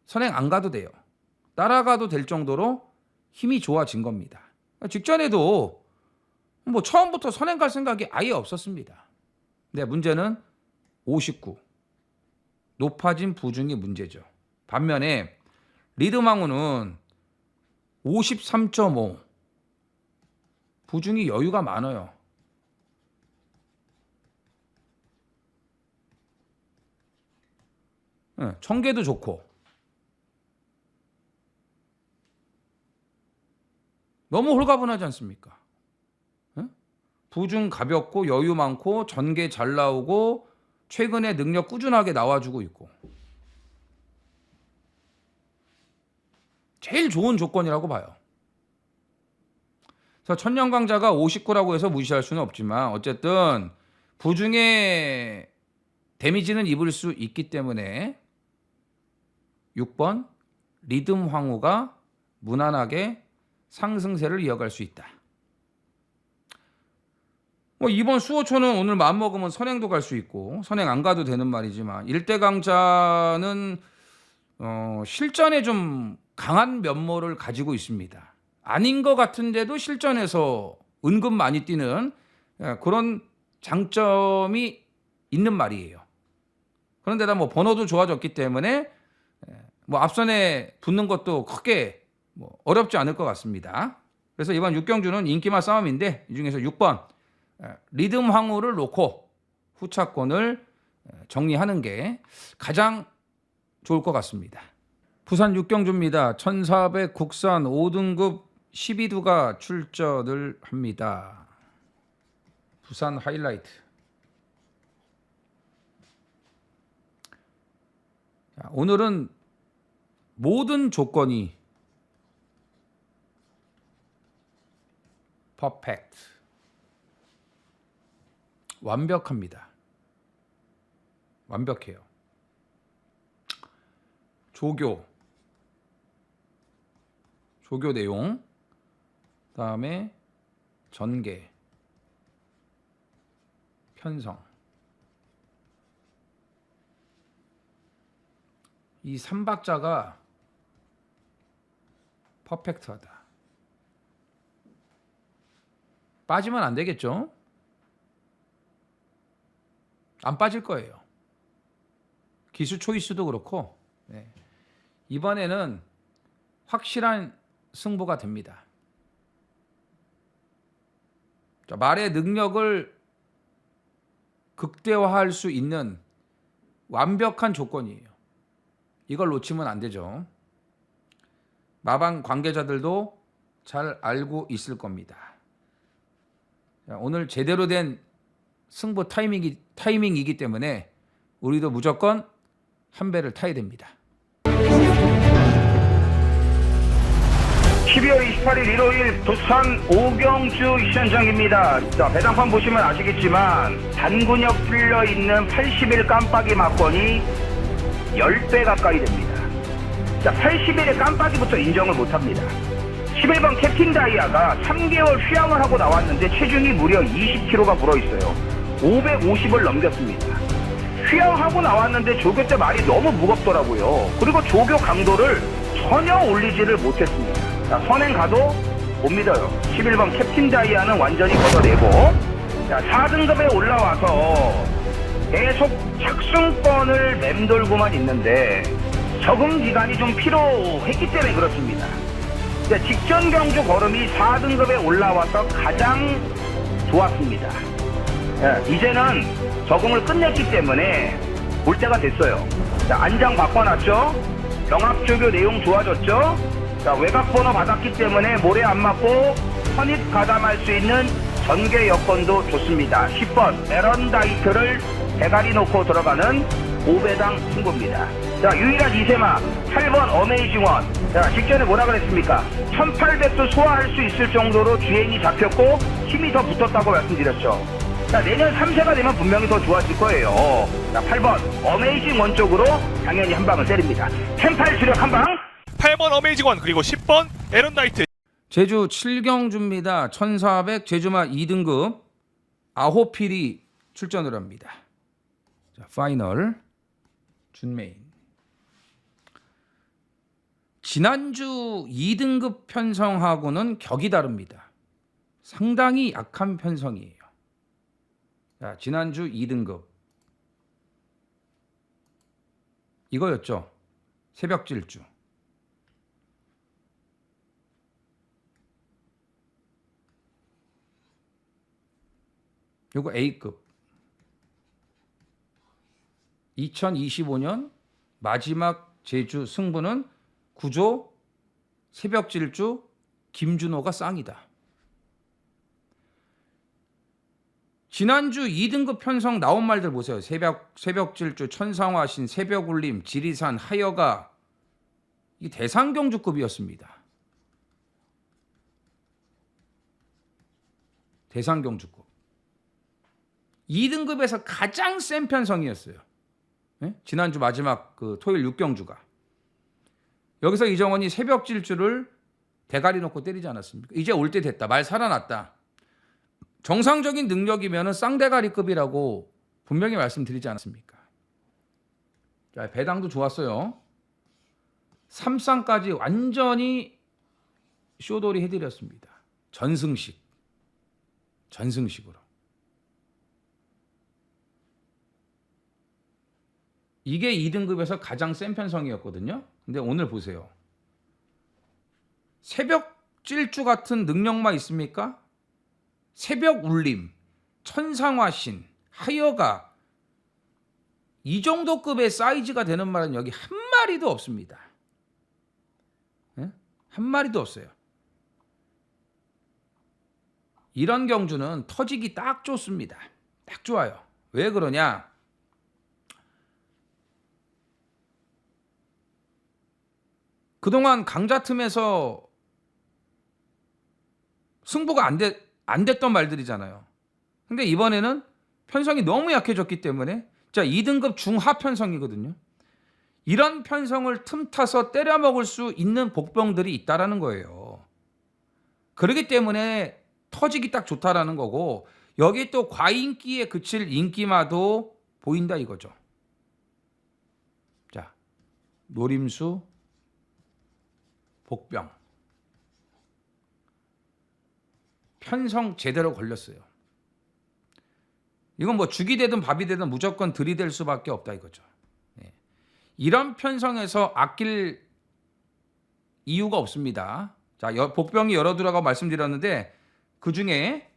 선행 안 가도 돼요. 따라가도 될 정도로 힘이 좋아진 겁니다. 직전에도 뭐 처음부터 선행 갈 생각이 아예 없었습니다. 근데 문제는 59. 높아진 부중이 문제죠. 반면에 리드망우는 53.5. 부중이 여유가 많아요. 청계도 좋고. 너무 홀가분하지 않습니까? 부중 가볍고 여유 많고 전개 잘 나오고 최근에 능력 꾸준하게 나와주고 있고. 제일 좋은 조건이라고 봐요. 그래서 천년강자가 59라고 해서 무시할 수는 없지만 어쨌든 부중에 데미지는 입을 수 있기 때문에 6번 리듬 황후가 무난하게 상승세를 이어갈 수 있다. 뭐 이번 수호초는 오늘 마음먹으면 선행도 갈 수 있고 선행 안 가도 되는 말이지만 일대강자는 실전에 좀 강한 면모를 가지고 있습니다. 아닌 것 같은데도 실전에서 은근 많이 뛰는 그런 장점이 있는 말이에요. 그런데다 뭐 번호도 좋아졌기 때문에 뭐 앞선에 붙는 것도 크게 뭐 어렵지 않을 것 같습니다. 그래서 이번 6경주는 인기만 싸움인데 이 중에서 6번 리듬 황후를 놓고 후차권을 정리하는 게 가장 좋을 것 같습니다. 부산 6경주입니다. 1400 국산 5등급 12두가 출전을 합니다. 부산 하이라이트. 자, 오늘은 모든 조건이 퍼펙트. 완벽합니다. 완벽해요. 조교 내용, 그다음에 전개, 편성. 이 3박자가 퍼펙트하다. 빠지면 안 되겠죠? 안 빠질 거예요. 기수 초이스도 그렇고 이번에는 확실한 승부가 됩니다. 자, 말의 능력을 극대화할 수 있는 완벽한 조건이에요. 이걸 놓치면 안 되죠. 마방 관계자들도 잘 알고 있을 겁니다. 자, 오늘 제대로 된 승부 타이밍이기 때문에 우리도 무조건 한 배를 타야 됩니다. 12월 28일 일요일 부산 오경주 현장입니다. 자, 배당판 보시면 아시겠지만 단군역 뚫려있는 80일 깜빡이 막건이 10배 가까이 됩니다. 자, 80일의 깜빡이부터 인정을 못합니다. 11번 캡틴 다이아가 3개월 휴양을 하고 나왔는데 체중이 무려 20kg가 불어있어요. 550을 넘겼습니다. 휴양하고 나왔는데 조교 때 말이 너무 무겁더라고요. 그리고 조교 강도를 전혀 올리지를 못했습니다. 자, 선행 가도 못 믿어요. 11번 캡틴 다이아는 완전히 걷어내고, 자, 4등급에 올라와서 계속 착승권을 맴돌고만 있는데 적응 기간이 좀 필요했기 때문에 그렇습니다. 직전 경주 걸음이 4등급에 올라와서 가장 좋았습니다. 이제는 적응을 끝냈기 때문에 올 때가 됐어요. 안장 바꿔놨죠. 병합조교 내용 좋아졌죠. 외곽번호 받았기 때문에 모래 안 맞고 선입 가담할 수 있는 전개 여건도 좋습니다. 10번 에런다이트를 대가리 놓고 들어가는 5배당 승부입니다. 유일한 이세마 8번 어메이징원. 직전에 뭐라 그랬습니까? 1800도 소화할 수 있을 정도로 주행이 잡혔고 힘이 더 붙었다고 말씀드렸죠. 내년 3세가 되면 분명히 더 좋아질 거예요. 8번 어메이징원 쪽으로 당연히 한 방을 때립니다. 템팔 주력 한 방. 8번 어메이징원 그리고 10번 에런다이트. 제주 7경주입니다. 1400 제주마 2등급 아호필이 출전을 합니다. 자, 파이널 준메인. 지난주 2등급 편성하고는 격이 다릅니다. 상당히 약한 편성이에요. 자, 지난주 2등급 이거였죠. 새벽질주. 요거 A급. 2025년 마지막 제주 승부는 구조 새벽질주 김준호가 쌍이다. 지난주 2등급 편성 나온 말들 보세요. 새벽질주, 천상화신, 새벽울림, 지리산, 하여가 이 대상경주급이었습니다. 대상경주급. 2등급에서 가장 센 편성이었어요. 네? 지난주 마지막 그 토요일 6경주가. 여기서 이정원이 새벽질주를 대가리 놓고 때리지 않았습니까? 이제 올 때 됐다. 말 살아났다. 정상적인 능력이면 쌍대가리급이라고 분명히 말씀드리지 않았습니까? 자, 배당도 좋았어요. 3쌍까지 완전히 쇼돌이 해드렸습니다. 전승식으로. 이게 2등급에서 가장 센 편성이었거든요. 근데 오늘 보세요. 새벽 찔주 같은 능력만 있습니까? 새벽 울림, 천상화신, 하여가 이 정도 급의 사이즈가 되는 말은 여기 한 마리도 없습니다. 네? 한 마리도 없어요. 이런 경주는 터지기 딱 좋습니다. 딱 좋아요. 왜 그러냐? 그동안 강자 틈에서 승부가 안 됐던 말들이잖아요. 근데 이번에는 편성이 너무 약해졌기 때문에 자 2등급 중하 편성이거든요. 이런 편성을 틈타서 때려 먹을 수 있는 복병들이 있다라는 거예요. 그렇기 때문에 터지기 딱 좋다라는 거고 여기 또 과인기에 그칠 인기마도 보인다 이거죠. 자 노림수 복병 편성 제대로 걸렸어요. 이건 뭐 죽이 되든 밥이 되든 무조건 들이댈 수밖에 없다 이거죠. 네. 이런 편성에서 아낄 이유가 없습니다. 자 복병이 열어 두라고 말씀드렸는데 그 중에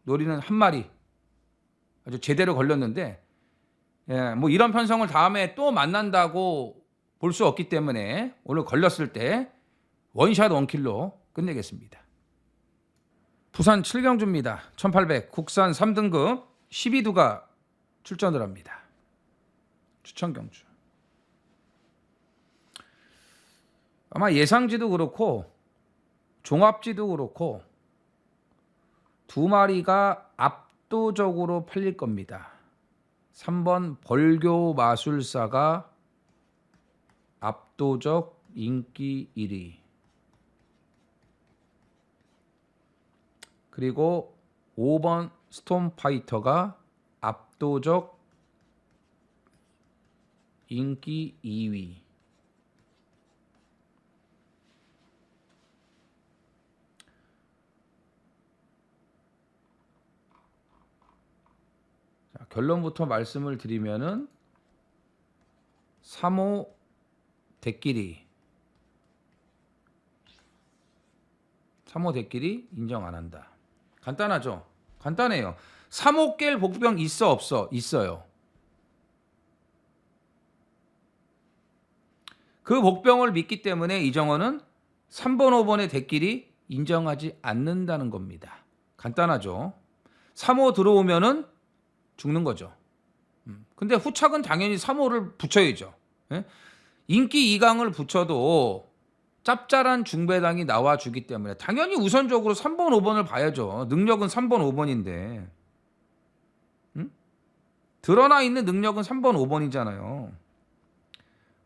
노리는 한 마리 아주 제대로 걸렸는데 뭐 이런 편성을 다음에 또 만난다고 볼 수 없기 때문에 오늘 걸렸을 때 원샷 원킬로 끝내겠습니다. 부산 7경주입니다. 1800 국산 3등급 12두가 출전을 합니다. 추천경주. 아마 예상지도 그렇고 종합지도 그렇고 두 마리가 압도적으로 팔릴 겁니다. 3번 벌교 마술사가 압도적 인기 1위. 그리고 5번 스톰파이터가 압도적 인기 2위. 결론부터 말씀을 드리면은 3호 대끼리 인정 안 한다. 간단하죠? 간단해요. 3호 깰 복병 있어 없어? 있어요. 그 복병을 믿기 때문에 이정원은 3번 5번의 대끼리 인정하지 않는다는 겁니다. 간단하죠? 3호 들어오면은 죽는 거죠. 근데 후착은 당연히 3호를 붙여야죠. 예? 인기 2강을 붙여도 짭짤한 중배당이 나와주기 때문에 당연히 우선적으로 3번 5번을 봐야죠. 능력은 3번 5번인데 드러나 있는 능력은 3번 5번이잖아요.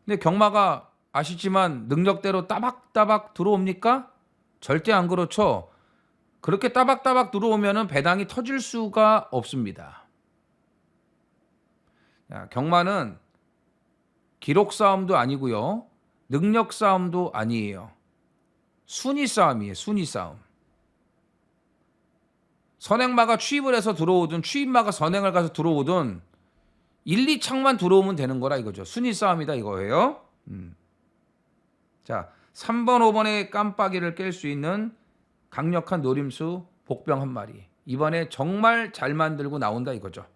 근데 경마가 아시지만 능력대로 따박따박 들어옵니까? 절대 안 그렇죠. 그렇게 따박따박 들어오면은 배당이 터질 수가 없습니다. 자, 경마는 기록 싸움도 아니고요. 능력 싸움도 아니에요. 순위 싸움이에요. 순위 싸움. 선행마가 취입을 해서 들어오든 취입마가 선행을 가서 들어오든 1, 2창만 들어오면 되는 거라 이거죠. 순위 싸움이다 이거예요. 자, 3번, 5번의 깜빡이를 깰 수 있는 강력한 노림수 복병 한 마리. 이번에 정말 잘 만들고 나온다 이거죠.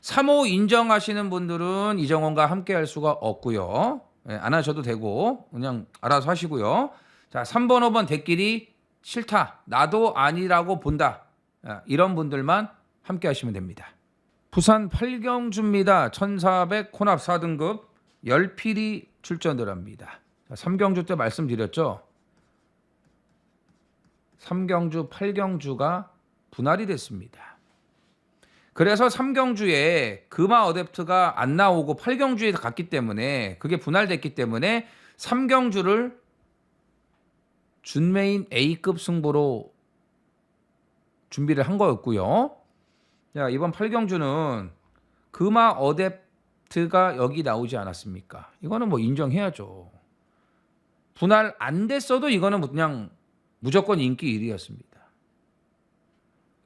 3호 인정하시는 분들은 이정원과 함께 할 수가 없고요. 안 하셔도 되고 그냥 알아서 하시고요. 자, 3번, 5번 대끼리 싫다. 나도 아니라고 본다. 이런 분들만 함께 하시면 됩니다. 부산 8경주입니다. 1400 혼합 4등급 10필이 출전을 합니다. 3경주 때 말씀드렸죠. 3경주, 8경주가 분할이 됐습니다. 그래서 3경주에 금화 어댑트가 안 나오고 8경주에 갔기 때문에 그게 분할됐기 때문에 3경주를 준메인 A급 승부로 준비를 한 거였고요. 자, 이번 8경주는 금화 어댑트가 여기 나오지 않았습니까? 이거는 뭐 인정해야죠. 분할 안 됐어도 이거는 그냥 무조건 인기 1위였습니다.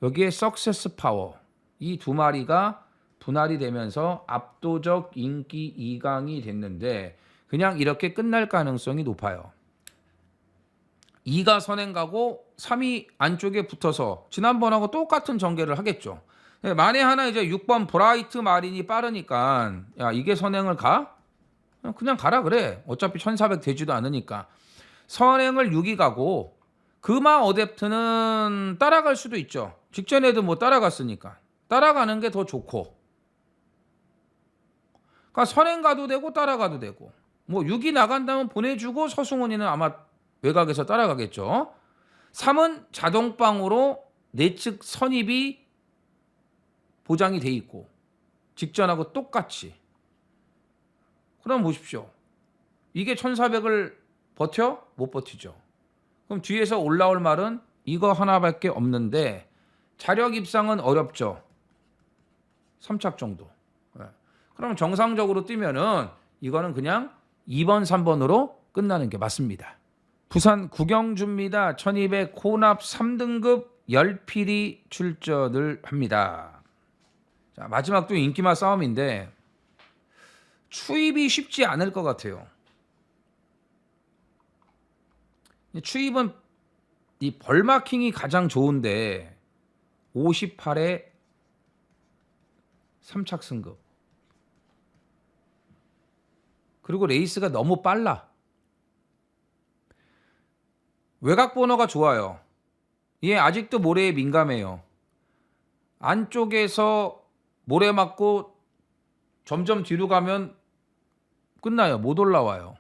여기에 석세스 파워 이 두 마리가 분할이 되면서 압도적 인기 2강이 됐는데 그냥 이렇게 끝날 가능성이 높아요. 2가 선행 가고 3이 안쪽에 붙어서 지난번하고 똑같은 전개를 하겠죠. 만에 하나 이제 6번 브라이트 마린이 빠르니까 야 이게 선행을 가? 그냥 가라 그래. 어차피 1400 되지도 않으니까. 선행을 6이 가고 금화 어댑트는 따라갈 수도 있죠. 직전에도 뭐 따라갔으니까. 따라가는 게 더 좋고. 그러니까 선행 가도 되고 따라가도 되고. 뭐 6이 나간다면 보내주고 서승훈이는 아마 외곽에서 따라가겠죠. 3은 자동방으로 내측 선입이 보장이 돼 있고 직전하고 똑같이. 그럼 보십시오. 이게 1400을 버텨? 못 버티죠. 그럼 뒤에서 올라올 말은 이거 하나밖에 없는데 자력 입상은 어렵죠. 3착 정도. 그럼 정상적으로 뛰면은 이거는 그냥 2번, 3번으로 끝나는 게 맞습니다. 부산 구경주입니다. 1200 혼합 3등급 10필이 출전을 합니다. 자, 마지막도 인기마 싸움인데 추입이 쉽지 않을 것 같아요. 추입은 이 벌마킹이 가장 좋은데 58에 3착 승급. 그리고 레이스가 너무 빨라. 외곽 번호가 좋아요. 얘 아직도 모래에 민감해요. 안쪽에서 모래 맞고 점점 뒤로 가면 끝나요. 못 올라와요.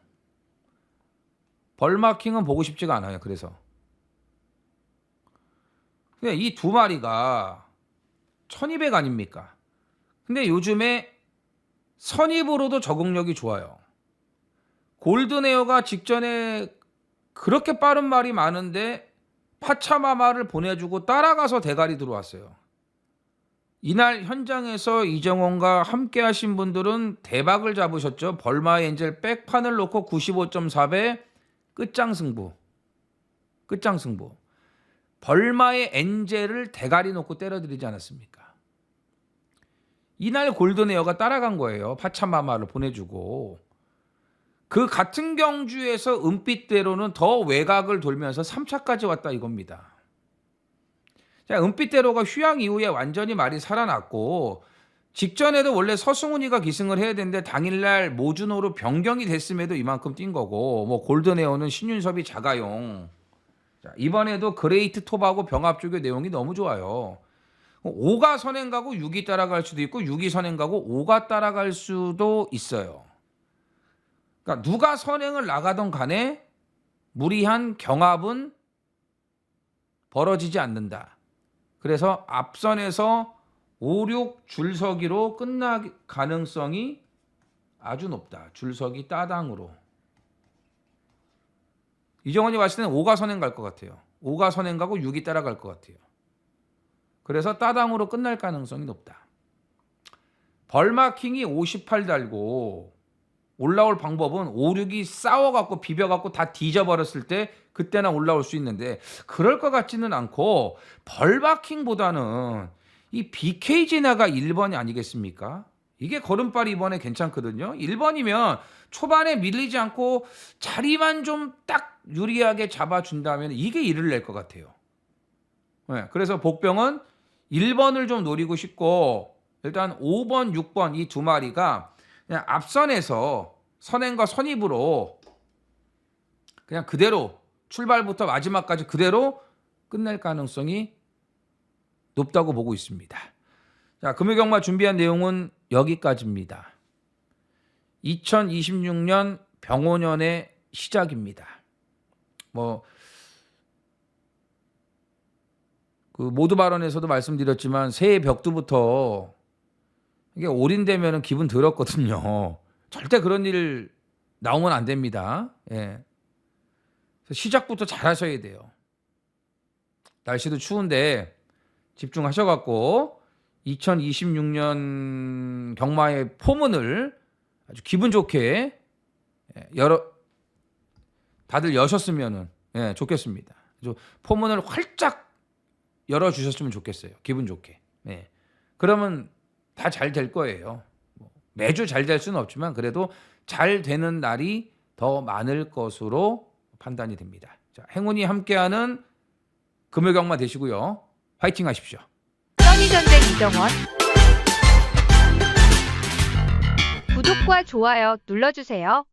벌마킹은 보고 싶지가 않아요. 그래서 이 두 마리가 1200 아닙니까? 근데 요즘에 선입으로도 적응력이 좋아요. 골든에어가 직전에 그렇게 빠른 말이 많은데 파차마마를 보내주고 따라가서 대가리 들어왔어요. 이날 현장에서 이정원과 함께 하신 분들은 대박을 잡으셨죠. 벌마 엔젤 백판을 놓고 95.4배 끝장승부. 끝장승부. 벌마의 엔젤을 대가리 놓고 때려드리지 않았습니까? 이날 골든에어가 따라간 거예요. 파차마마를 보내주고. 그 같은 경주에서 은빛대로는 더 외곽을 돌면서 3차까지 왔다 이겁니다. 자, 은빛대로가 휴양 이후에 완전히 말이 살아났고 직전에도 원래 서승훈이가 기승을 해야 되는데 당일날 모준호로 변경이 됐음에도 이만큼 뛴 거고 뭐 골든에어는 신윤섭이 자가용. 자, 이번에도 그레이트 톱하고 병합 쪽의 내용이 너무 좋아요. 5가 선행 가고 6이 따라갈 수도 있고 6이 선행 가고 5가 따라갈 수도 있어요. 그러니까 누가 선행을 나가던 간에 무리한 경합은 벌어지지 않는다. 그래서 앞선에서 5, 6 줄서기로 끝날 가능성이 아주 높다. 줄서기 따당으로. 이정원이 봤을 때는 5가 선행 갈 것 같아요. 5가 선행 가고 6이 따라갈 것 같아요. 그래서 따당으로 끝날 가능성이 높다. 벌마킹이 58 달고 올라올 방법은 5, 6이 싸워갖고 비벼갖고 다 뒤져버렸을 때 그때나 올라올 수 있는데 그럴 것 같지는 않고 벌마킹보다는 이 BK 진화가 1번이 아니겠습니까? 이게 걸음발이 이번에 괜찮거든요. 1번이면 초반에 밀리지 않고 자리만 좀 딱 유리하게 잡아준다면 이게 1을 낼 것 같아요. 네, 그래서 복병은 1번을 좀 노리고 싶고 일단 5번, 6번 이 두 마리가 그냥 앞선에서 선행과 선입으로 그냥 그대로 출발부터 마지막까지 그대로 끝낼 가능성이 높다고 보고 있습니다. 자, 금요경마 준비한 내용은 여기까지입니다. 2026년 병오년의 시작입니다. 뭐 그 모두 발언에서도 말씀드렸지만 새해 벽두부터 이게 올인되면 기분 더럽거든요. 절대 그런 일 나오면 안 됩니다. 예. 시작부터 잘 하셔야 돼요. 날씨도 추운데 집중하셔갖고 2026년 경마의 포문을 아주 기분 좋게 다들 여셨으면 좋겠습니다. 포문을 활짝 열어주셨으면 좋겠어요. 기분 좋게. 예. 그러면 다 잘 될 거예요. 매주 잘 될 수는 없지만 그래도 잘 되는 날이 더 많을 것으로 판단이 됩니다. 자, 행운이 함께하는 금요경마 되시고요. 화이팅 하십시오. 써니전쟁 이정원 구독과 좋아요 눌러주세요.